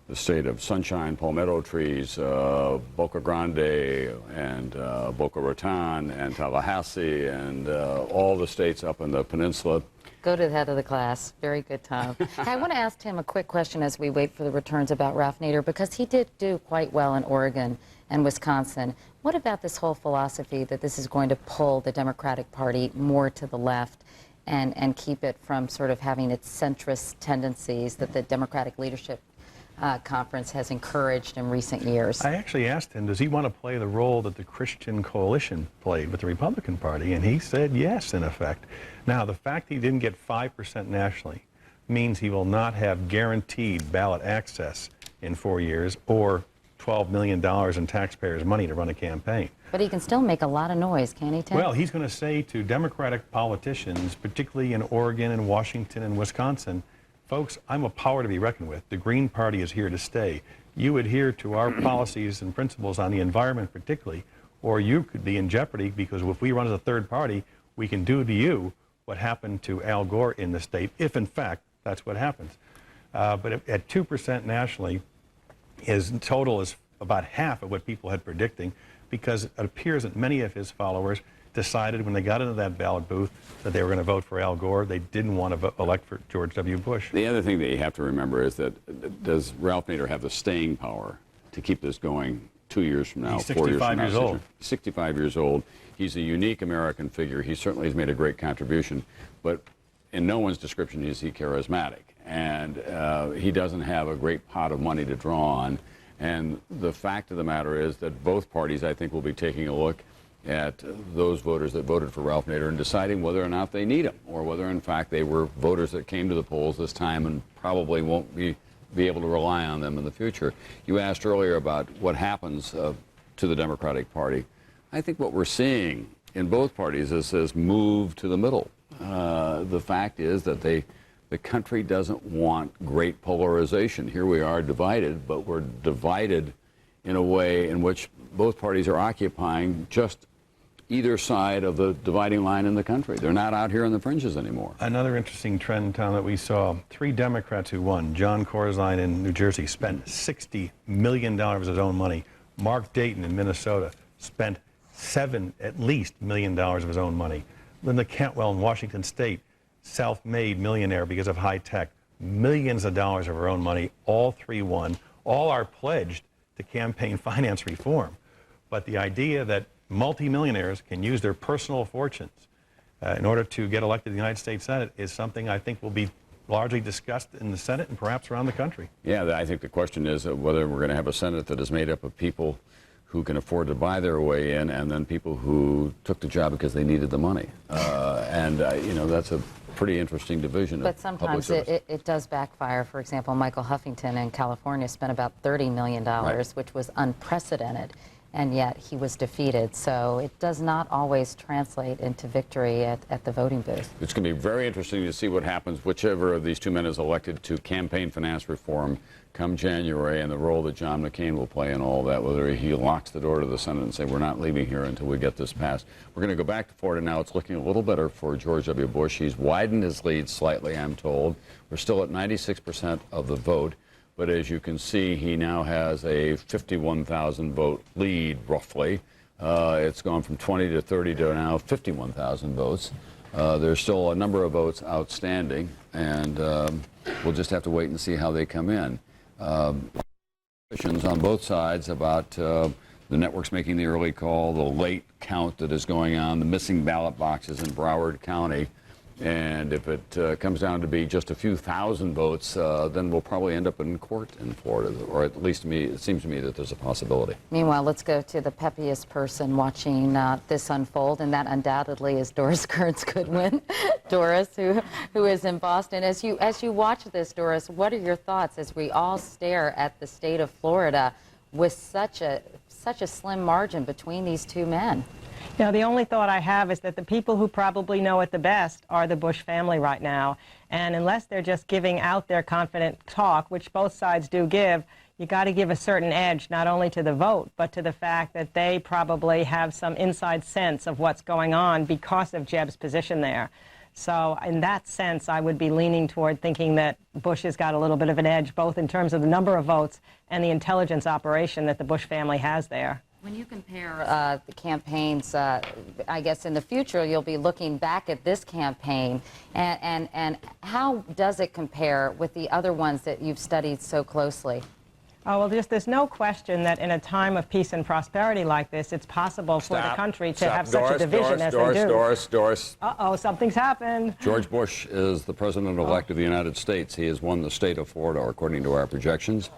B: the state of Sunshine, Palmetto Trees, Boca Grande, and Boca Raton, and Tallahassee, and all the states up in the peninsula.
L: Go to the head of the class. Very good, Tom. I want to ask Tim a quick question as we wait for the returns about Ralph Nader, because he did do quite well in Oregon and Wisconsin. What about this whole philosophy that this is going to pull the Democratic Party more to the left and keep it from sort of having its centrist tendencies that the Democratic Leadership Conference has encouraged in recent years?
K: I actually asked him, does he want to play the role that the Christian coalition played with the Republican Party? And he said yes, in effect. Now, the fact he didn't get 5% nationally means he will not have guaranteed ballot access in 4 years or $12 million in taxpayers' money to run a campaign.
L: But he can still make a lot of noise, can't he, Tim?
K: Well, he's going to say to Democratic politicians, particularly in Oregon and Washington and Wisconsin, folks, I'm a power to be reckoned with. The Green Party is here to stay. You adhere to our policies and principles on the environment particularly, or you could be in jeopardy, because if we run as a third party, we can do to you what happened to Al Gore in the state, if in fact that's what happens. But at 2% nationally, his total is about half of what people had predicting, because it appears that many of his followers decided when they got into that ballot booth that they were going to vote for Al Gore. They didn't want to elect for George W. Bush.
B: The other thing that you have to remember is that does Ralph Nader have the staying power to keep this going 2 years from now,
K: He's
B: 4 years from
K: 65
B: now?
K: years old.
B: 65 years old. He's a unique American figure. He certainly has made a great contribution, but in no one's description is he charismatic. And he doesn't have a great pot of money to draw on. And the fact of the matter is that both parties, I think, will be taking a look at those voters that voted for Ralph Nader and deciding whether or not they need him, or whether, in fact, they were voters that came to the polls this time and probably won't be able to rely on them in the future. You asked earlier about what happens to the Democratic Party. I think what we're seeing in both parties is this move to the middle. The fact is that the country doesn't want great polarization. Here we are divided, but we're divided in a way in which both parties are occupying just either side of the dividing line in the country. They're not out here on the fringes anymore.
K: Another interesting trend, Tom, that we saw, 3 Democrats who won. John Corzine in New Jersey spent $60 million of his own money. Mark Dayton in Minnesota spent at least $7 million of his own money. Linda Cantwell in Washington State, self-made millionaire because of high tech, millions of dollars of her own money. All 3 won. All are pledged to campaign finance reform. But the idea that multimillionaires can use their personal fortunes in order to get elected to the United States Senate is something I think will be largely discussed in the Senate and perhaps around the country.
B: Yeah, I think the question is whether we're going to have a Senate that is made up of people who can afford to buy their way in, and then people who took the job because they needed the money. You know, that's a pretty interesting division.
L: But sometimes it does backfire. For example, Michael Huffington in California spent about $30 million,
B: right,
L: which was unprecedented, and yet he was defeated. So it does not always translate into victory at the voting booth.
B: It's going to be very interesting to see what happens, whichever of these 2 men is elected to campaign finance reform come January, and the role that John McCain will play in all that, whether he locks the door to the Senate and say, we're not leaving here until we get this passed. We're going to go back to Florida now. It's looking a little better for George W. Bush. He's widened his lead slightly, I'm told. We're still at 96% of the vote. But as you can see, he now has a 51,000 vote lead, roughly. It's gone from 20 to 30 to now 51,000 votes. There's still a number of votes outstanding, and we'll just have to wait and see how they come in. Questions on both sides about the networks making the early call, the late count that is going on, the missing ballot boxes in Broward County. And if it comes down to be just a few thousand votes, then we'll probably end up in court in Florida, or at least to me, it seems to me that there's a possibility.
L: Meanwhile, let's go to the peppiest person watching this unfold, and that undoubtedly is Doris Kearns Goodwin. Doris, who is in Boston. As you watch this, Doris, what are your thoughts as we all stare at the state of Florida with such a slim margin between these 2 men?
A: You know, the only thought I have is that the people who probably know it the best are the Bush family right now. And unless they're just giving out their confident talk, which both sides do give, you got to give a certain edge not only to the vote, but to the fact that they probably have some inside sense of what's going on because of Jeb's position there. So in that sense, I would be leaning toward thinking that Bush has got a little bit of an edge, both in terms of the number of votes and the intelligence operation that the Bush family has there.
L: When you compare the campaigns, I guess in the future you'll be looking back at this campaign, and how does it compare with the other ones that you've studied so closely?
A: Oh, well, there's no question that in a time of peace and prosperity like this, it's possible for the country to have such a division as they do.
B: Doris.
A: Uh-oh, something's happened.
B: George Bush is the president-elect of the United States. He has won the state of Florida, according to our projections.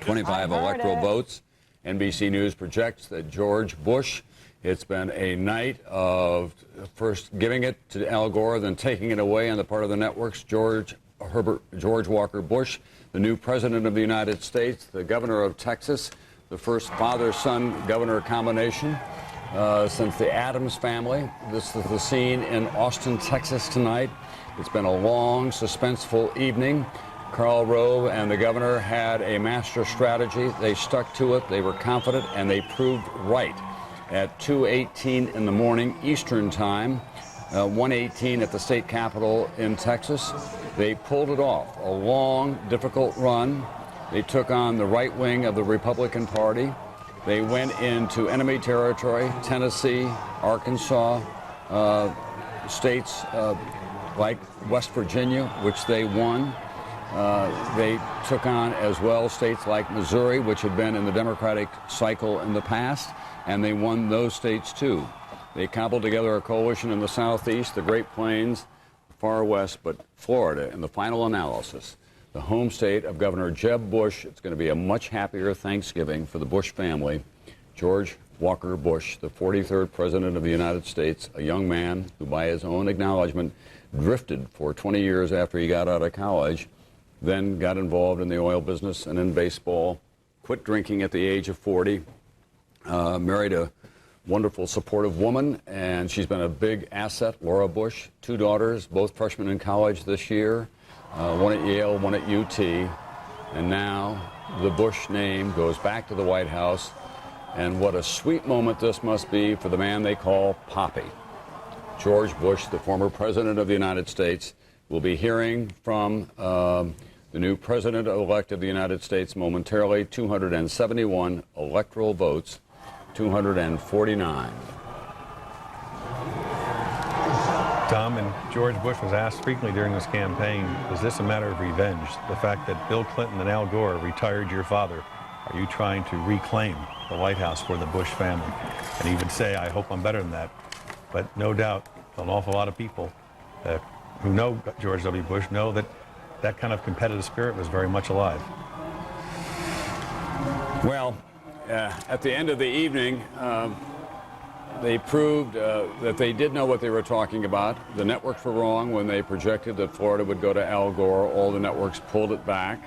B: 25 electoral votes. NBC News projects that George Bush, it's been a night of first giving it to Al Gore, then taking it away on the part of the networks. George Walker Bush, the new president of the United States, the governor of Texas, the first father-son governor combination since the Adams family. This is the scene in Austin, Texas tonight. It's been a long, suspenseful evening. Karl Rove and the governor had a master strategy. They stuck to it. They were confident, and they proved right. At 2:18 in the morning Eastern Time, 1:18 at the state capitol in Texas, they pulled it off. A long, difficult run. They took on the right wing of the Republican Party. They went into enemy territory, Tennessee, Arkansas, states like West Virginia, which they won. They took on as well states like Missouri, which had been in the Democratic cycle in the past, and they won those states too. They cobbled together a coalition in the Southeast, the Great Plains, the Far West, but Florida, in the final analysis, the home state of Governor Jeb Bush. It's going to be a much happier Thanksgiving for the Bush family. George Walker Bush, the 43rd president of the United States, a young man who, by his own acknowledgement, drifted for 20 years after he got out of college, then got involved in the oil business and in baseball, quit drinking at the age of 40, married a wonderful, supportive woman, and she's been a big asset, Laura Bush. 2 daughters, both freshmen in college this year, one at Yale, one at UT, and now the Bush name goes back to the White House, and what a sweet moment this must be for the man they call Poppy. George Bush, the former president of the United States, will be hearing from the new president-elect of the United States momentarily. 271 electoral votes, 249.
K: Tom, and George Bush was asked frequently during this campaign, is this a matter of revenge? The fact that Bill Clinton and Al Gore retired your father, are you trying to reclaim the White House for the Bush family? And he would say, I hope I'm better than that. But no doubt, an awful lot of people who know George W. Bush know that that kind of competitive spirit was very much alive.
B: Well, at the end of the evening, they proved that they did know what they were talking about. The networks were wrong when they projected that Florida would go to Al Gore. All the networks pulled it back.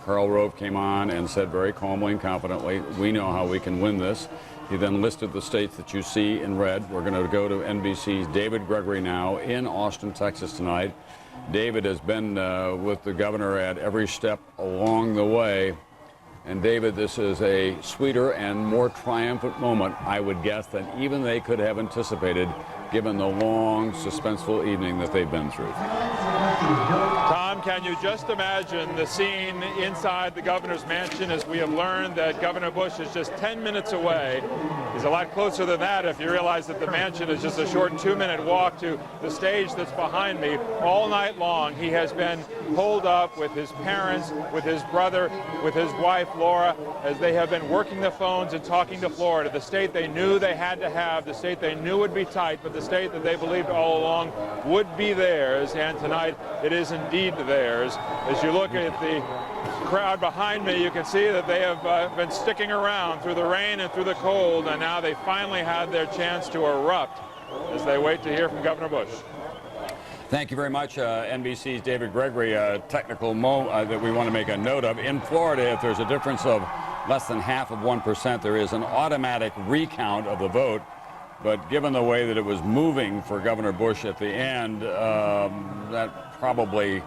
B: Karl Rove came on and said very calmly and confidently, we know how we can win this. He then listed the states that you see in red. We're going to go to NBC's David Gregory now in Austin, Texas tonight. David has been with the governor at every step along the way. And David, this is a sweeter and more triumphant moment, I would guess, than even they could have anticipated, given the long, suspenseful evening that they've been through.
N: Tom, can you just imagine the scene inside the governor's mansion as we have learned that Governor Bush is just 10 minutes away? He's a lot closer than that if you realize that the mansion is just a short 2-minute walk to the stage that's behind me. All night long, he has been holed up with his parents, with his brother, with his wife, Laura, as they have been working the phones and talking to Florida, the state they knew they had to have, the state they knew would be tight, but the state that they believed all along would be theirs, and tonight it is indeed theirs. As you look at the crowd behind me, you can see that they have been sticking around through the rain and through the cold, and now they finally had their chance to erupt as they wait to hear from Governor Bush.
B: Thank you very much, NBC's David Gregory. A technical that we want to make a note of. In Florida, if there's a difference of less than 1/2%, there is an automatic recount of the vote. But given the way that it was moving for Governor Bush at the end, that probably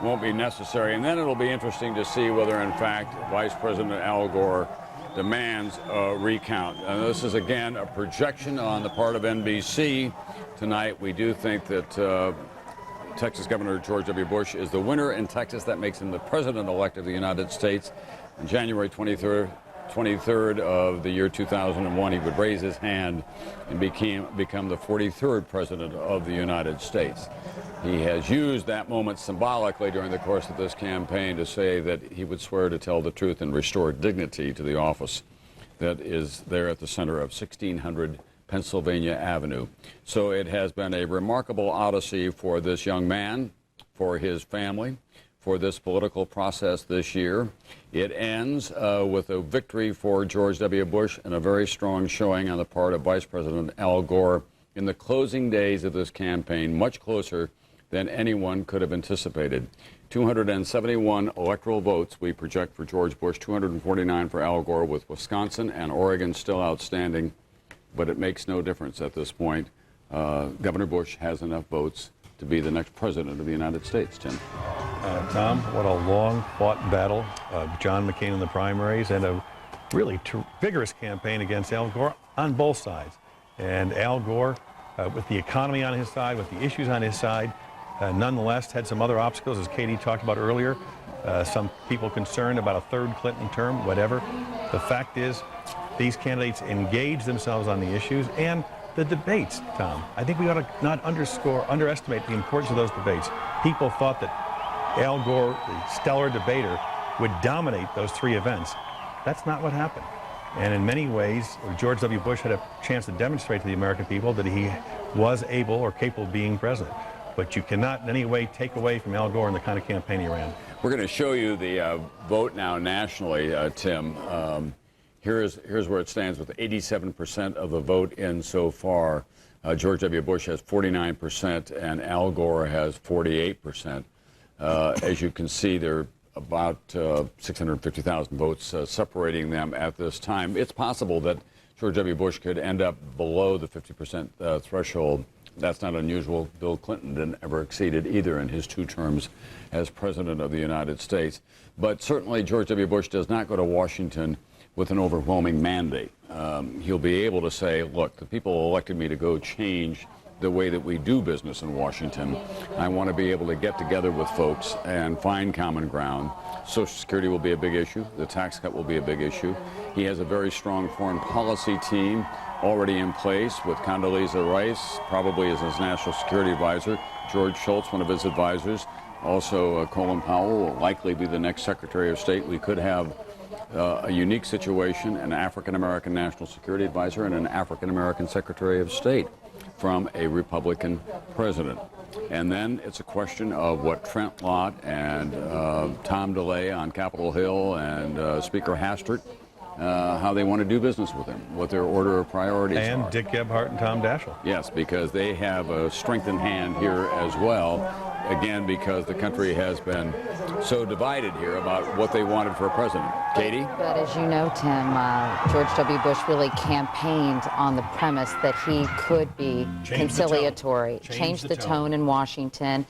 B: won't be necessary. And then it'll be interesting to see whether, in fact, Vice President Al Gore demands a recount. And this is, again, a projection on the part of NBC tonight. We do think that Texas Governor George W. Bush is the winner in Texas. That makes him the president-elect of the United States. On January 23rd of the year 2001, he would raise his hand and become the 43rd president of the United States. He has used that moment symbolically during the course of this campaign to say that he would swear to tell the truth and restore dignity to the office that is there at the center of 1600 Pennsylvania Avenue. So it has been a remarkable odyssey for this young man, for his family, for this political process this year. It ends with a victory for George W. Bush and a very strong showing on the part of Vice President Al Gore in the closing days of this campaign, much closer than anyone could have anticipated. 271 electoral votes we project for George Bush, 249 for Al Gore, with Wisconsin and Oregon still outstanding. But it makes no difference at this point. Governor Bush has enough votes to be the next president of the United States, Tim.
K: Tom, what a long-fought battle. John McCain in the primaries and a really vigorous campaign against Al Gore on both sides. And Al Gore, with the economy on his side, with the issues on his side, nonetheless had some other obstacles, as Katie talked about earlier. Some people concerned about a third Clinton term, whatever. The fact is, these candidates engage themselves on the issues and the debates, Tom. I think we ought to not underestimate the importance of those debates. People thought that Al Gore, the stellar debater, would dominate those three events. That's not what happened. And in many ways, George W. Bush had a chance to demonstrate to the American people that he was able or capable of being president. But you cannot in any way take away from Al Gore and the kind of campaign he ran.
B: We're going to show you the vote now nationally, Tim. Here's where it stands with 87% of the vote in so far. George W. Bush has 49% and Al Gore has 48%. As you can see, there are about 650,000 votes separating them at this time. It's possible that George W. Bush could end up below the 50% threshold. That's not unusual. Bill Clinton didn't ever exceed it either in his 2 terms as president of the United States. But certainly George W. Bush does not go to Washington with an overwhelming mandate. He'll be able to say, look, the people elected me to go change the way that we do business in Washington. I want to be able to get together with folks and find common ground. Social Security will be a big issue. The tax cut will be a big issue. He has a very strong foreign policy team already in place with Condoleezza Rice, probably as his national security advisor, George Shultz, one of his advisors. Also, Colin Powell will likely be the next Secretary of State. We could have a unique situation, an African-American national security advisor and an African-American Secretary of State from a Republican president. And then it's a question of what Trent Lott and Tom DeLay on Capitol Hill and Speaker Hastert, how they want to do business with him, what their order of priorities are.
K: And Dick Gebhardt and Tom Daschle.
B: Yes, because they have a strengthened hand here as well. Again, because the country has been so divided here about what they wanted for a president. Katie?
L: But as you know, Tim, George W. Bush really campaigned on the premise that he could be conciliatory, change the tone in Washington,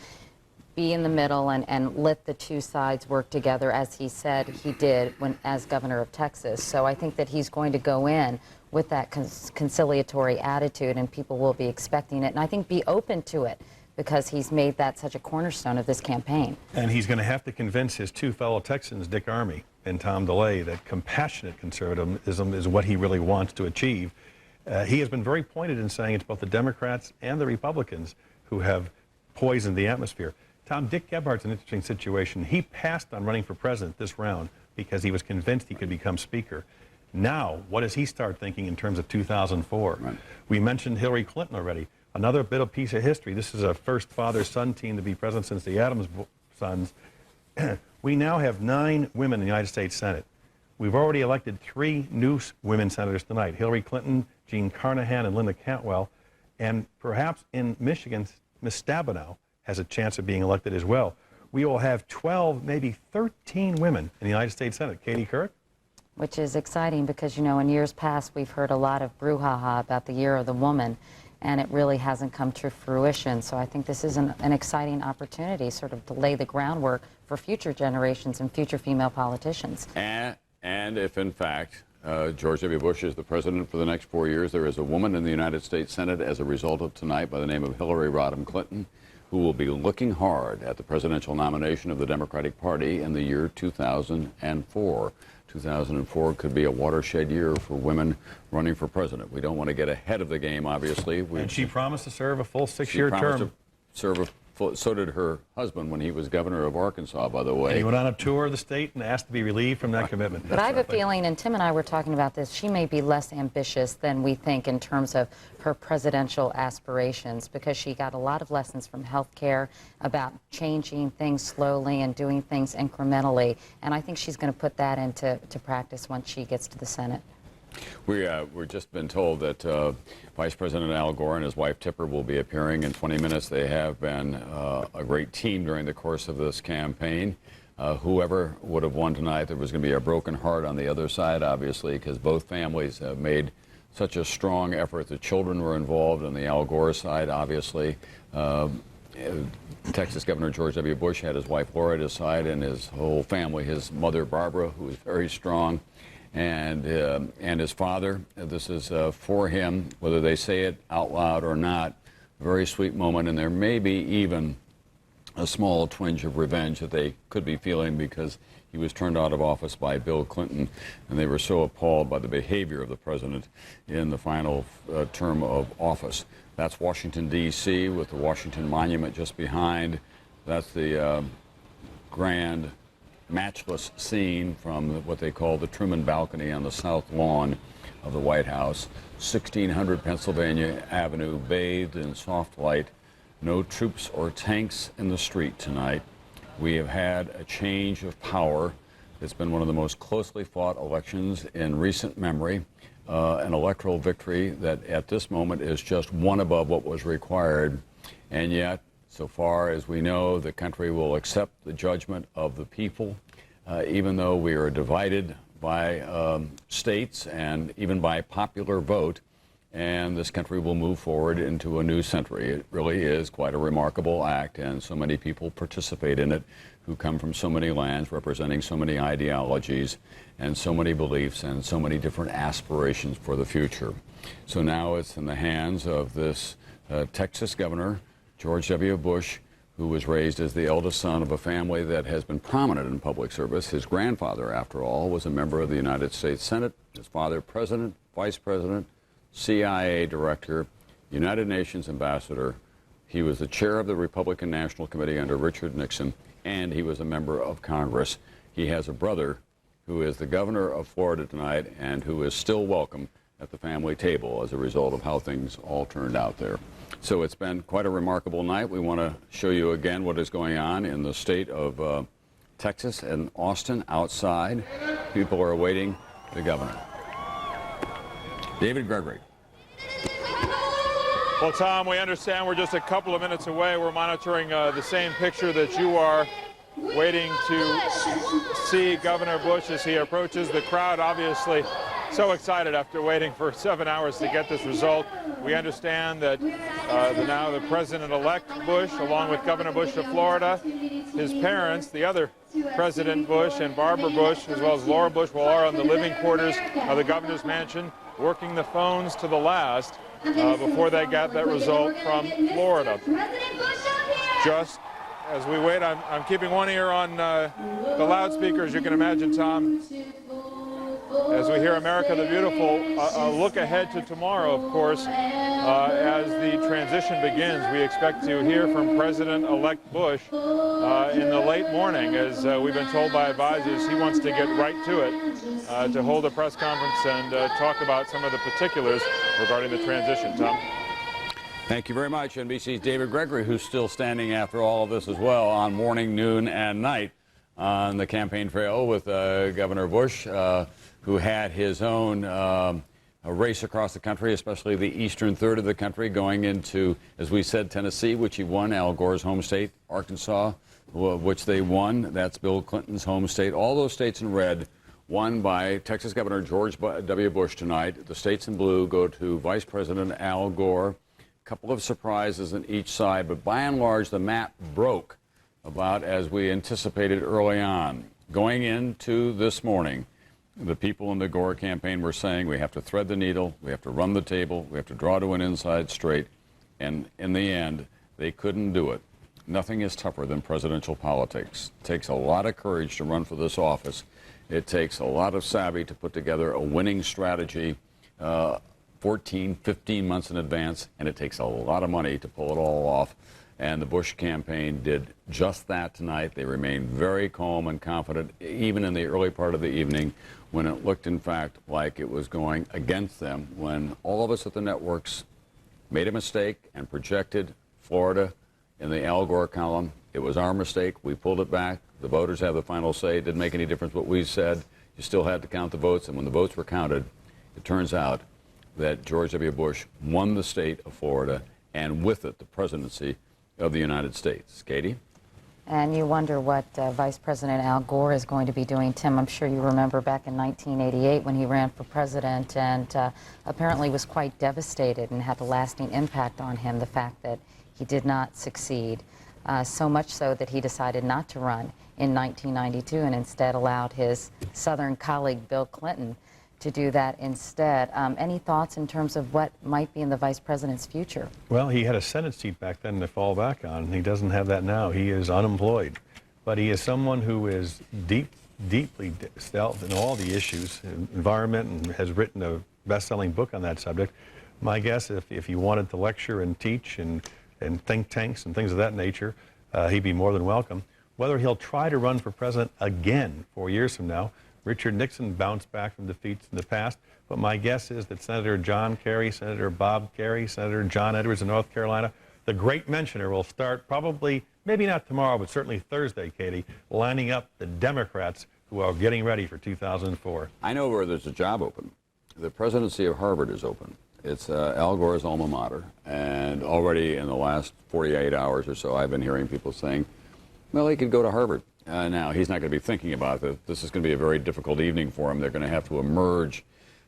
L: be in the middle and let the two sides work together, as he said he did as governor of Texas. So I think that he's going to go in with that conciliatory attitude, and people will be expecting it, and I think be open to it, because he's made that such a cornerstone of this campaign.
K: And he's going to have to convince his 2 fellow Texans, Dick Armey and Tom DeLay, that compassionate conservatism is what he really wants to achieve. He has been very pointed in saying it's both the Democrats and the Republicans who have poisoned the atmosphere. Dick Gebhardt's an interesting situation. He passed on running for president this round because he was convinced he could become Speaker. Now, what does he start thinking in terms of 2004? Right. We mentioned Hillary Clinton already. Another bit of piece of history. This is a first father-son team to be president since the Adams sons. We now have 9 women in the United States Senate. We've already elected 3 new women senators tonight: Hillary Clinton, Jean Carnahan, and Linda Cantwell. And perhaps in Michigan, Ms. Stabenow has a chance of being elected as well. We will have 12, maybe 13 women in the United States Senate. Katie Couric?
L: Which is exciting because, you know, in years past, we've heard a lot of brouhaha about the year of the woman, and it really hasn't come to fruition. So I think this is an exciting opportunity, sort of to lay the groundwork for future generations and future female politicians.
B: And if, in fact, George W. Bush is the president for the next 4 years, there is a woman in the United States Senate as a result of tonight by the name of Hillary Rodham Clinton, who will be looking hard at the presidential nomination of the Democratic Party in the year 2004. 2004 could be a watershed year for women running for president. We don't want to get ahead of the game, obviously.
K: And she promised to serve a full 6-year term.
B: So did her husband when he was governor of Arkansas, by the way.
K: And he went on a tour of the state and asked to be relieved from that commitment.
L: But I have a feeling, and Tim and I were talking about this, she may be less ambitious than we think in terms of her presidential aspirations, because she got a lot of lessons from healthcare about changing things slowly and doing things incrementally. And I think she's going to put that into practice once she gets to the Senate.
B: We're just been told that Vice President Al Gore and his wife Tipper will be appearing in 20 minutes. They have been a great team during the course of this campaign. Whoever would have won tonight, there was going to be a broken heart on the other side, obviously, because both families have made such a strong effort. The children were involved on the Al Gore side, obviously. Texas Governor George W. Bush had his wife Laura at his side and his whole family, his mother Barbara, who was very strong, and his father. This is for him, whether they say it out loud or not, a very sweet moment, and there may be even a small twinge of revenge that they could be feeling because he was turned out of office by Bill Clinton, and they were so appalled by the behavior of the president in the final term of office. That's Washington, D.C., with the Washington Monument just behind. That's the grand, matchless scene from what they call the Truman Balcony on the south lawn of the White House. 1600 Pennsylvania Avenue, bathed in soft light. No troops or tanks in the street tonight. We have had a change of power. It's been one of the most closely fought elections in recent memory. An electoral victory that at this moment is just one above what was required. And yet, so far as we know, the country will accept the judgment of the people, even though we are divided by states and even by popular vote. And this country will move forward into a new century. It really is quite a remarkable act, and so many people participate in it who come from so many lands, representing so many ideologies and so many beliefs and so many different aspirations for the future. So now it's in the hands of this Texas governor, George W. Bush, who was raised as the eldest son of a family that has been prominent in public service. His grandfather, after all, was a member of the United States Senate. His father, president, vice president, CIA director, United Nations ambassador. He was the chair of the Republican National Committee under Richard Nixon, and he was a member of Congress. He has a brother who is the governor of Florida tonight and who is still welcome at the family table as a result of how things all turned out there. So it's been quite a remarkable night. We want to show you again what is going on in the state of Texas and Austin outside. People are awaiting the governor. David Gregory.
N: Well, Tom, we understand we're just a couple of minutes away. We're monitoring the same picture that you are, waiting to see Governor Bush as he approaches. The crowd obviously so excited after waiting for 7 hours to get this result. We understand that now the President-elect Bush, along with Governor Bush of Florida, his parents, the other President Bush and Barbara Bush, as well as Laura Bush, are in the living quarters of the governor's mansion, working the phones to the last before they got that result from Florida. Just as we wait, I'm keeping one ear on the loudspeakers, you can imagine, Tom, as we hear America the Beautiful, a look ahead to tomorrow, of course, as the transition begins. We expect to hear from President-elect Bush in the late morning, as we've been told by advisors. He wants to get right to it, to hold a press conference and talk about some of the particulars regarding the transition. Tom?
B: Thank you very much. NBC's David Gregory, who's still standing after all of this as well on morning, noon, and night on the campaign trail with Governor Bush, who had his own a race across the country, especially the eastern third of the country, going into, as we said, Tennessee, which he won, Al Gore's home state, Arkansas, which they won. That's Bill Clinton's home state. All those states in red won by Texas Governor George W. Bush tonight. The states in blue go to Vice President Al Gore. A couple of surprises on each side, but by and large, the map broke about as we anticipated early on. Going into this morning, the people in the Gore campaign were saying we have to thread the needle, we have to run the table, we have to draw to an inside straight, and in the end, they couldn't do it. nothing is tougher than presidential politics. It takes a lot of courage to run for this office. It takes a lot of savvy to put together a winning strategy 14, 15 months in advance, and it takes a lot of money to pull it all off. And the Bush campaign did just that tonight. They remained very calm and confident, even in the early part of the evening, when it looked, in fact, like it was going against them, when all of us at the networks made a mistake and projected Florida in the Al Gore column. It was our mistake. We pulled it back. The voters have the final say. It didn't make any difference what we said. You still had to count the votes, and when the votes were counted, it turns out that George W. Bush won the state of Florida, and with it, the presidency of the United States. Katie?
L: And you wonder what Vice President Al Gore is going to be doing. Tim, I'm sure you remember back in 1988 when he ran for president and apparently was quite devastated and had a lasting impact on him, the fact that he did not succeed. So much so that he decided not to run in 1992 and instead allowed his Southern colleague Bill Clinton to do that instead. Any thoughts in terms of what might be in the vice president's future?
K: Well, he had a Senate seat back then to fall back on. He doesn't have that now. He is unemployed. But he is someone who is deeply dealt in all the issues, environment, and has written a best-selling book on that subject. My guess, if he wanted to lecture and teach and think tanks and things of that nature, he'd be more than welcome. Whether he'll try to run for president again 4 years from now, Richard Nixon bounced back from defeats in the past, but my guess is that Senator John Kerry, Senator Bob Kerry, Senator John Edwards of North Carolina, the great mentioner, will start probably, maybe not tomorrow, but certainly Thursday, Katie, lining up the Democrats who are getting ready for 2004.
B: I know where there's a job open. The presidency of Harvard is open. It's Al Gore's alma mater, and already in the last 48 hours or so, I've been hearing people saying, well, he could go to Harvard. Now, he's not going to be thinking about it. This is going to be a very difficult evening for him. They're going to have to emerge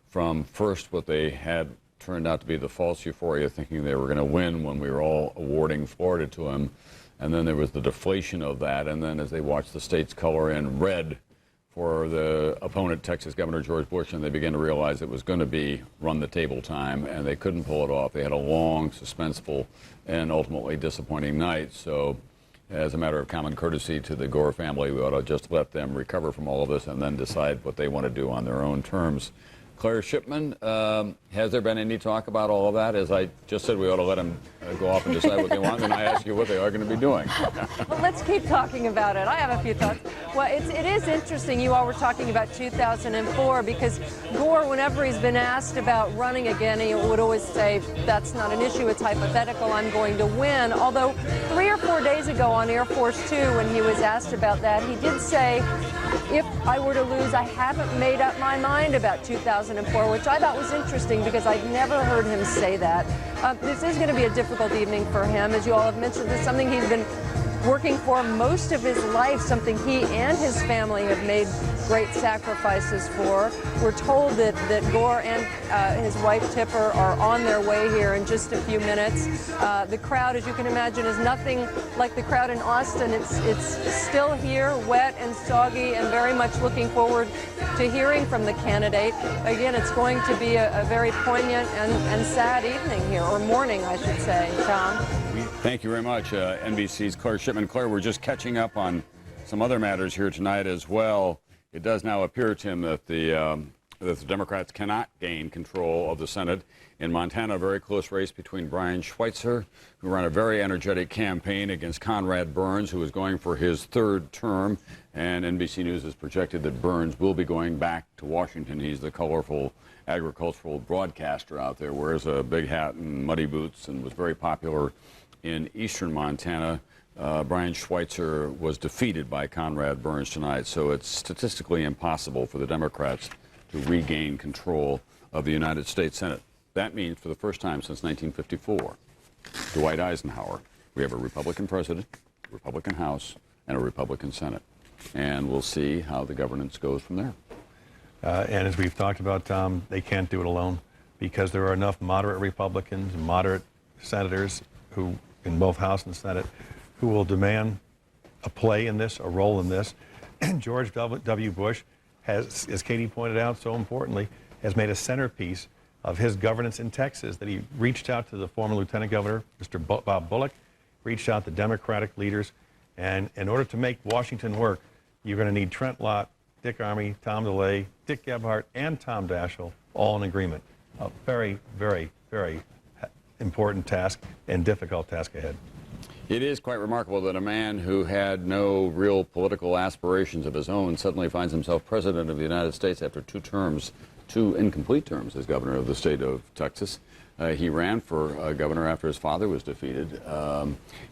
B: from first what they had turned out to be the false euphoria, thinking they were going to win when we were all awarding Florida to him. And then there was the deflation of that. And then as they watched the states color in red for the opponent, Texas Governor George Bush, and they began to realize it was going to be run-the-table time, and they couldn't pull it off. They had a long, suspenseful, and ultimately disappointing night. So as a matter of common courtesy to the Gore family, we ought to just let them recover from all of this and then decide what they want to do on their own terms. Claire Shipman, has there been any talk about all of that? As I just said, we ought to let them go off and decide what they want, and I ask you what they are going to be doing.
M: Well, let's keep talking about it. I have a few thoughts. Well, it is interesting. You all were talking about 2004 because Gore, whenever he's been asked about running again, he would always say, that's not an issue, it's hypothetical, I'm going to win. Although 3 or 4 days ago on Air Force 2, when he was asked about that, he did say, if I were to lose, I haven't made up my mind about 2004, which I thought was interesting because I'd never heard him say that. This is going to be a difficult evening for him. As you all have mentioned, this is something he's been working for most of his life, something he and his family have made great sacrifices for. We're told that Gore and his wife Tipper are on their way here in just a few minutes. The crowd, as you can imagine, is nothing like the crowd in Austin. It's still here, wet and soggy, and very much looking forward to hearing from the candidate. Again, it's going to be a very poignant and sad evening here, or morning, I should say. Tom?
B: Thank you very much, NBC's Claire Shipman. Claire, we're just catching up on some other matters here tonight as well. It does now appear, Tim, that the Democrats cannot gain control of the Senate. In Montana, a very close race between Brian Schweitzer, who ran a very energetic campaign against Conrad Burns, who is going for his third term. And NBC News has projected that Burns will be going back to Washington. He's the colorful agricultural broadcaster out there, wears a big hat and muddy boots, and was very popular in eastern Montana. Brian Schweitzer was defeated by Conrad Burns tonight, so it's statistically impossible for the Democrats to regain control of the United States Senate. That means for the first time since 1954, Dwight Eisenhower, we have a Republican president, a Republican House, and a Republican Senate. And we'll see how the governance goes from there.
K: And as we've talked about, Tom, they can't do it alone because there are enough moderate Republicans, moderate senators who, in both House and Senate, who will demand a play in this, a role in this. And George W. Bush has, as Katie pointed out so importantly, has made a centerpiece of his governance in Texas, that he reached out to the former Lieutenant Governor, Mr. Bob Bullock, reached out to Democratic leaders, and in order to make Washington work, you're going to need Trent Lott, Dick Armey, Tom DeLay, Dick Gebhardt, and Tom Daschle all in agreement. A very, very, very important task and difficult task ahead.
B: It is quite remarkable that a man who had no real political aspirations of his own suddenly finds himself president of the United States after 2 terms, 2 incomplete terms as governor of the state of Texas. He ran for governor after his father was defeated.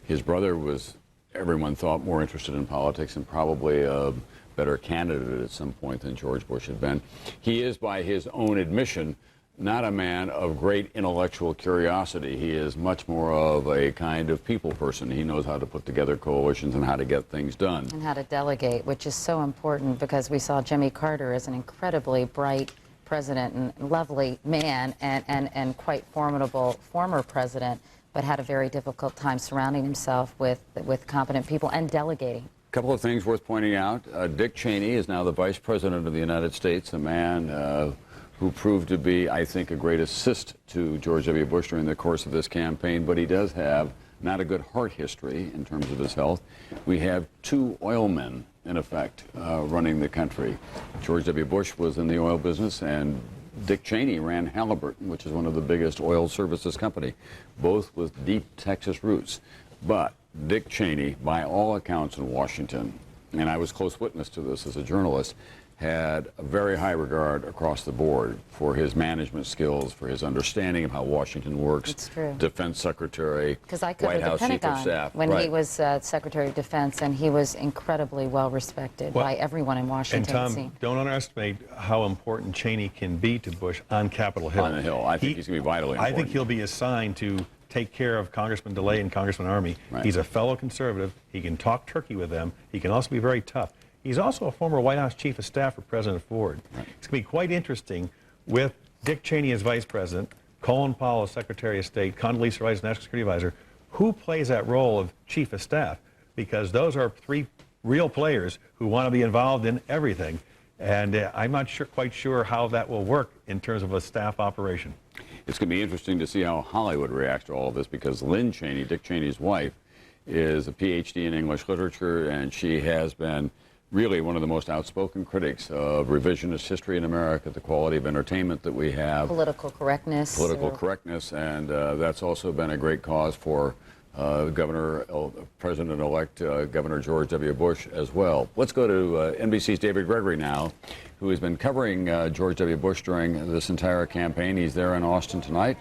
B: His brother was, everyone thought, more interested in politics and probably a better candidate at some point than George Bush had been. He is, by his own admission, not a man of great intellectual curiosity. He is much more of a kind of people person. He knows how to put together coalitions and how to get things done.
L: And how to delegate, which is so important because we saw Jimmy Carter as an incredibly bright president and lovely man and quite formidable former president, but had a very difficult time surrounding himself with competent people and delegating.
B: A couple of things worth pointing out. Dick Cheney is now the Vice President of the United States, a man who proved to be, I think, a great assist to George W. Bush during the course of this campaign, but he does have not a good heart history in terms of his health. We have 2 oil men, in effect, running the country. George W. Bush was in the oil business, and Dick Cheney ran Halliburton, which is one of the biggest oil services company, both with deep Texas roots. But Dick Cheney, by all accounts in Washington, and I was close witness to this as a journalist, had a very high regard across the board for his management skills, for his understanding of how Washington works.
L: It's true.
B: Defense Secretary,
L: because I
B: White
L: covered
B: House
L: the
B: Chief of
L: Pentagon
B: Staff.
L: when
B: Right.
L: he was Secretary of Defense, and he was incredibly well respected by everyone in Washington.
K: And Tom, don't underestimate how important Cheney can be to Bush on Capitol Hill.
B: On the Hill. I think he's going to be vitally important.
K: I think he'll be assigned to take care of Congressman DeLay and Congressman Armey.
B: Right.
K: He's a fellow conservative. He can talk turkey with them. He can also be very tough. He's also a former White House Chief of Staff for President Ford. Right. It's going to be quite interesting with Dick Cheney as Vice President, Colin Powell as Secretary of State, Condoleezza Rice as National Security Advisor. Who plays that role of Chief of Staff? Because those are 3 real players who want to be involved in everything. And I'm not quite sure how that will work in terms of a staff operation.
B: It's going to be interesting to see how Hollywood reacts to all of this, because Lynn Cheney, Dick Cheney's wife, is a PhD in English literature, and she has been really one of the most outspoken critics of revisionist history in America, the quality of entertainment that we have.
L: Political correctness.
B: Political correctness, and that's also been a great cause for President-elect Governor George W. Bush as well. Let's go to NBC's David Gregory now, who has been covering George W. Bush during this entire campaign. He's there in Austin tonight.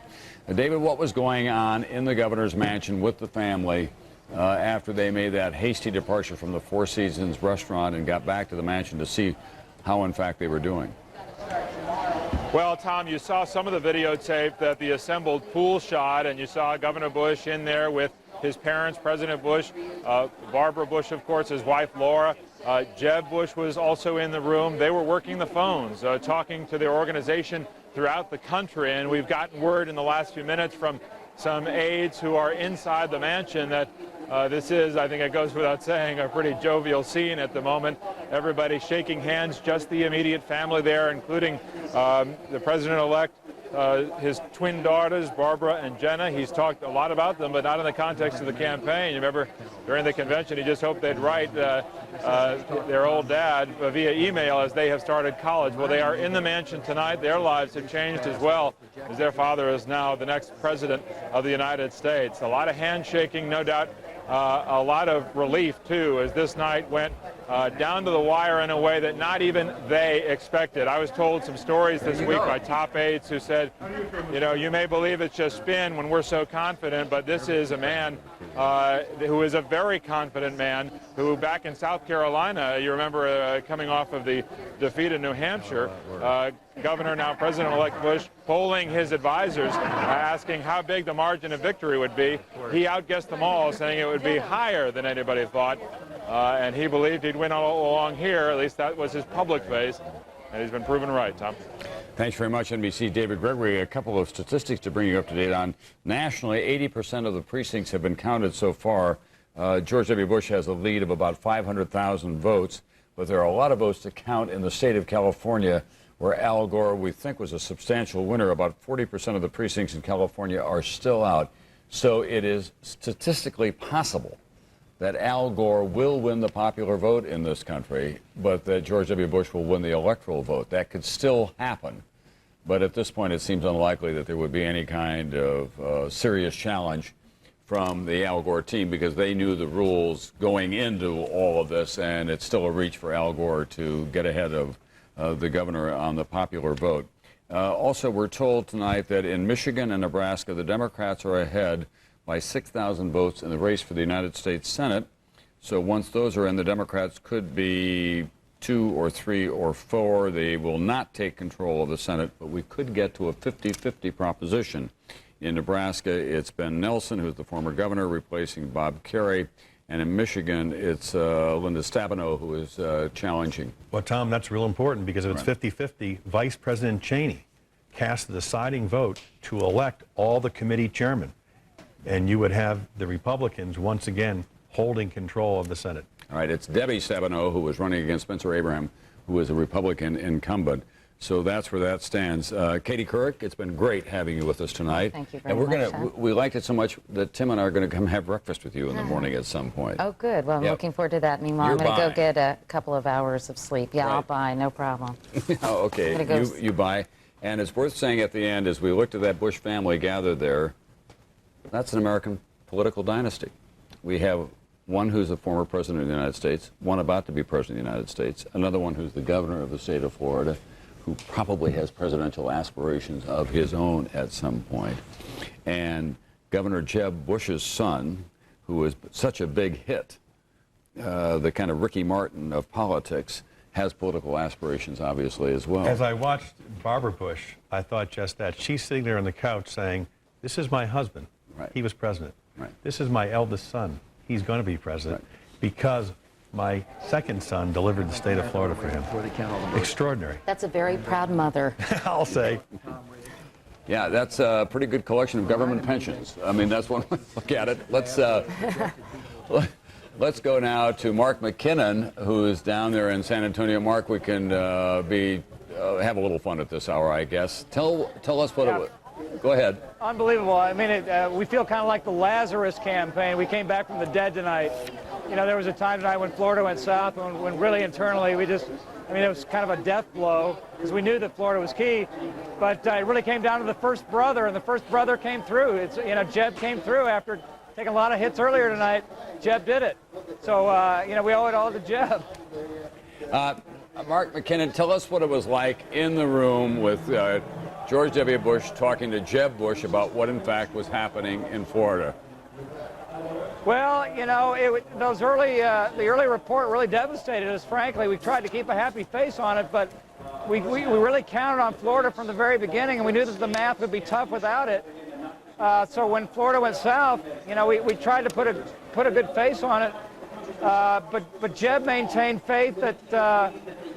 B: David, what was going on in the governor's mansion with the family after they made that hasty departure from the Four Seasons restaurant and got back to the mansion to see how, in fact, they were doing?
N: Well, Tom, you saw some of the videotape that the assembled pool shot, and you saw Governor Bush in there with his parents, President Bush, Barbara Bush, of course, his wife, Laura. Jeb Bush was also in the room. They were working the phones, talking to their organization throughout the country, and we've gotten word in the last few minutes from some aides who are inside the mansion that this is, I think it goes without saying, a pretty jovial scene at the moment. Everybody shaking hands, just the immediate family there, including the president-elect, his twin daughters, Barbara and Jenna. He's talked a lot about them, but not in the context of the campaign. You remember during the convention, he just hoped they'd write their old dad via email as they have started college. Well, they are in the mansion tonight. Their lives have changed as well, as their father is now the next president of the United States. A lot of handshaking, no doubt. A lot of relief, too, as this night went down to the wire in a way that not even they expected. I was told some stories this week by top aides who said, you know, you may believe it's just spin when we're so confident, but this is a man who is a very confident man who back in South Carolina, you remember coming off of the defeat in New Hampshire, Governor, now President-elect Bush, polling his advisors, asking how big the margin of victory would be. He outguessed them all, saying it would be higher than anybody thought, and he believed he'd win all along here. At least that was his public face, and he's been proven right, Tom.
B: Thanks very much, NBC. David Gregory. A couple of statistics to bring you up to date on. Nationally, 80% of the precincts have been counted so far. George W. Bush has a lead of about 500,000 votes, but there are a lot of votes to count in the state of California, where Al Gore, we think, was a substantial winner. About 40% of the precincts in California are still out. So it is statistically possible that Al Gore will win the popular vote in this country, but that George W. Bush will win the electoral vote. That could still happen. But at this point, it seems unlikely that there would be any kind of serious challenge from the Al Gore team, because they knew the rules going into all of this, and it's still a reach for Al Gore to get ahead of the governor on the popular vote. Also, we're told tonight that in Michigan and Nebraska, the Democrats are ahead by 6,000 votes in the race for the United States Senate. So once those are in, the Democrats could be 2 or 3 or 4. They will not take control of the Senate, but we could get to a 50-50 proposition. In Nebraska, it's Ben Nelson, who's the former governor, replacing Bob Kerrey. And in Michigan, it's Linda Stabenow, who is challenging.
K: Well, Tom, that's real important, because if it's 50-50, Vice President Cheney cast the deciding vote to elect all the committee chairmen, and you would have the Republicans once again holding control of the Senate.
B: All right, it's Debbie Stabenow, who was running against Spencer Abraham, who is a Republican incumbent. So that's where that stands. Katie Couric, it's been great having you with us tonight.
L: Thank you very much.
B: We liked it so much that Tim and I are going to come have breakfast with you in the morning at some point.
L: Oh, good. Well, I'm looking forward to that. Meanwhile, I'm going to go get a couple of hours of sleep. Yeah, I'll buy, no problem.
B: Oh, okay, you buy. And it's worth saying at the end, as we looked at that Bush family gathered there, that's an American political dynasty. We have one who's a former president of the United States, one about to be president of the United States, another one who's the governor of the state of Florida, who probably has presidential aspirations of his own at some point, and Governor Jeb Bush's son, who was such a big hit, the kind of Ricky Martin of politics, has political aspirations, obviously, as well.
K: As I watched Barbara Bush, I thought just that. She's sitting there on the couch saying, this is my husband.
B: Right.
K: He was president.
B: Right.
K: This is my eldest son. He's going to be president because my second son delivered the state of Florida for him. Extraordinary.
L: That's a very proud mother.
K: I'll say.
B: Yeah, that's a pretty good collection of government pensions. I mean, that's one way to look at it. Let's go now to Mark McKinnon, who is down there in San Antonio. Mark, we can have a little fun at this hour, I guess. Tell us what it was. Go ahead.
U: Unbelievable. I mean, we feel kind of like the Lazarus campaign. We came back from the dead tonight. You know, there was a time tonight when Florida went south, when really internally we just, I mean, it was kind of a death blow because we knew that Florida was key. But it really came down to the first brother, and the first brother came through. It's, you know, Jeb came through after taking a lot of hits earlier tonight. Jeb did it. So, you know, we owe it all to Jeb.
B: Mark McKinnon, tell us what it was like in the room with George W. Bush talking to Jeb Bush about what, in fact, was happening in Florida.
U: Well, you know, the early report really devastated us, frankly. We tried to keep a happy face on it, but we really counted on Florida from the very beginning, and we knew that the math would be tough without it. So when Florida went south, you know, we tried to put a good face on it, but Jeb maintained faith that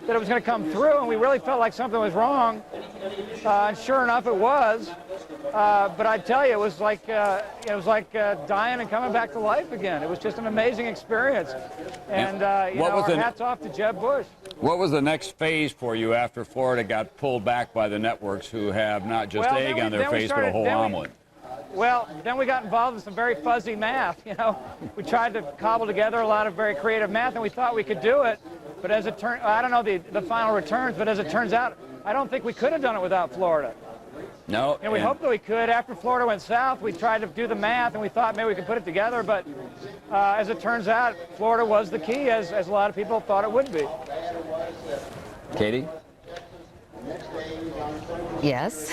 U: it was going to come through, and we really felt like something was wrong, and sure enough, it was. But I tell you, it was like dying and coming back to life again. It was just an amazing experience, and you know, our hats off to Jeb Bush.
B: What was the next phase for you after Florida got pulled back by the networks, who have not just egg on their face, but a whole omelet?
U: Well, then we got involved in some very fuzzy math. You know, we tried to cobble together a lot of very creative math, and we thought we could do it. But as it turned, I don't know the final returns, but as it turns out, I don't think we could have done it without Florida.
B: No.
U: And we hoped that we could. After Florida went south, we tried to do the math, and we thought maybe we could put it together. But as it turns out, Florida was the key, as a lot of people thought it would be.
B: Katie?
L: Yes.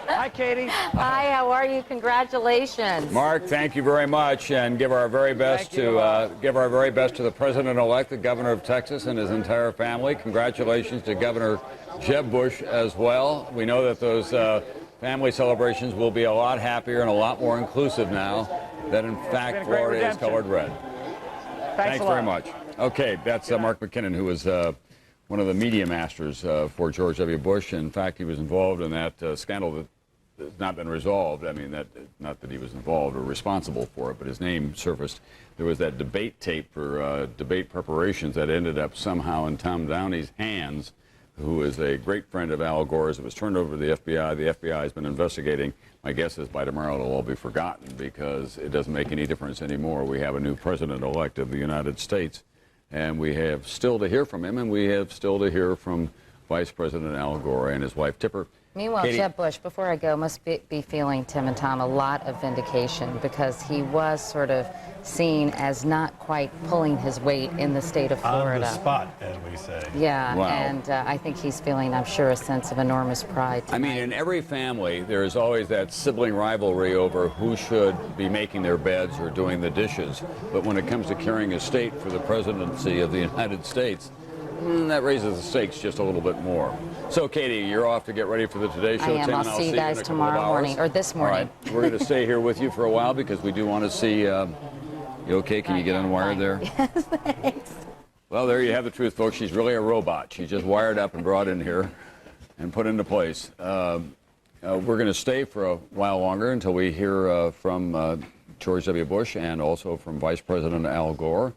U: Hi, Katie.
L: Hi, how are you? Congratulations.
B: Mark, thank you very much, and give our very best to the President-elect, the Governor of Texas, and his entire family. Congratulations to Governor Jeb Bush as well. We know that those family celebrations will be a lot happier and a lot more inclusive now that, in fact, Florida is colored red. Thanks very much. Okay, that's Mark McKinnon, who was one of the media masters for George W. Bush. In fact, he was involved in that scandal that has not been resolved. I mean, not that he was involved or responsible for it, but his name surfaced. There was that debate tape for debate preparations that ended up somehow in Tom Downey's hands who is a great friend of Al Gore's. It was turned over to the FBI. The FBI has been investigating. My guess is by tomorrow it'll all be forgotten because it doesn't make any difference anymore. We have a new president-elect of the United States, and we have still to hear from him, and we have still to hear from Vice President Al Gore and his wife Tipper.
L: Meanwhile,
B: Katie,
L: Jeb Bush, before I go, must be feeling, Tim and Tom, a lot of vindication because he was sort of seen as not quite pulling his weight in the state of Florida.
K: On the spot, as we say.
L: Yeah,
B: wow.
L: And I think he's feeling, I'm sure, a sense of enormous pride tonight.
B: I mean, in every family, there's always that sibling rivalry over who should be making their beds or doing the dishes. But when it comes to carrying a state for the presidency of the United States, that raises the stakes just a little bit more. So, Katie, you're off to get ready for the Today Show.
L: I am.
B: Tim,
L: I'll
B: and
L: see you guys tomorrow morning, or this morning.
B: All right. We're going to stay here with you for a while because we do want to see... you okay? Can you get unwired there?
L: Yes, thanks.
B: Well, there you have the truth, folks. She's really a robot. She's just wired up and brought in here and put into place. We're going to stay for a while longer until we hear from George W. Bush and also from Vice President Al Gore.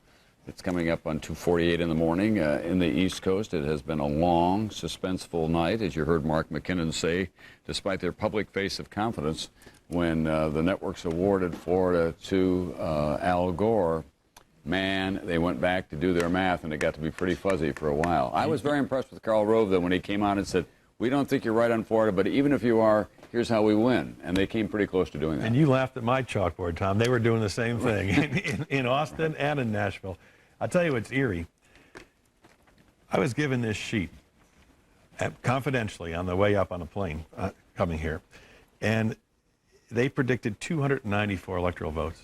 B: It's coming up on 2:48 in the morning in the East Coast. It has been a long, suspenseful night, as you heard Mark McKinnon say, despite their public face of confidence when the networks awarded Florida to Al Gore. Man, they went back to do their math, and it got to be pretty fuzzy for a while. I was very impressed with Karl Rove, though, when he came out and said, we don't think you're right on Florida, but even if you are, here's how we win. And they came pretty close to doing that.
K: And you laughed at my chalkboard, Tom. They were doing the same thing in Austin and in Nashville. I'll tell you what's eerie. I was given this sheet confidentially on the way up on a plane coming here, and they predicted 294 electoral votes,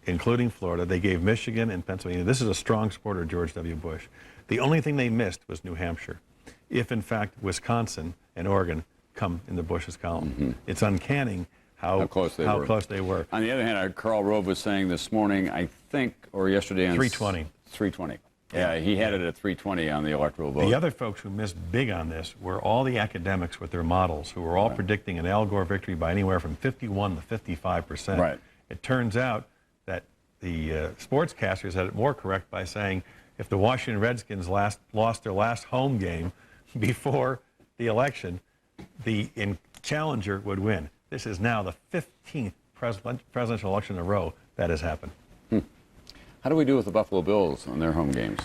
K: including Florida. They gave Michigan and Pennsylvania. This is a strong supporter of George W. Bush. The only thing they missed was New Hampshire, if in fact Wisconsin and Oregon come in the Bush's column. Mm-hmm. It's uncanny how close they were.
B: On the other hand, Karl Rove was saying this morning, I think, or yesterday on
K: 320.
B: 320. Yeah, he had it at 320 on the electoral vote.
K: The other folks who missed big on this were all the academics with their models who were all predicting an Al Gore victory by anywhere from 51 to 55%.
B: Right.
K: It turns out that the sportscasters had it more correct by saying if the Washington Redskins lost their last home game before the election, the challenger would win. This is now the 15th presidential election in a row that has happened.
B: How do we do with the Buffalo Bills on their home games?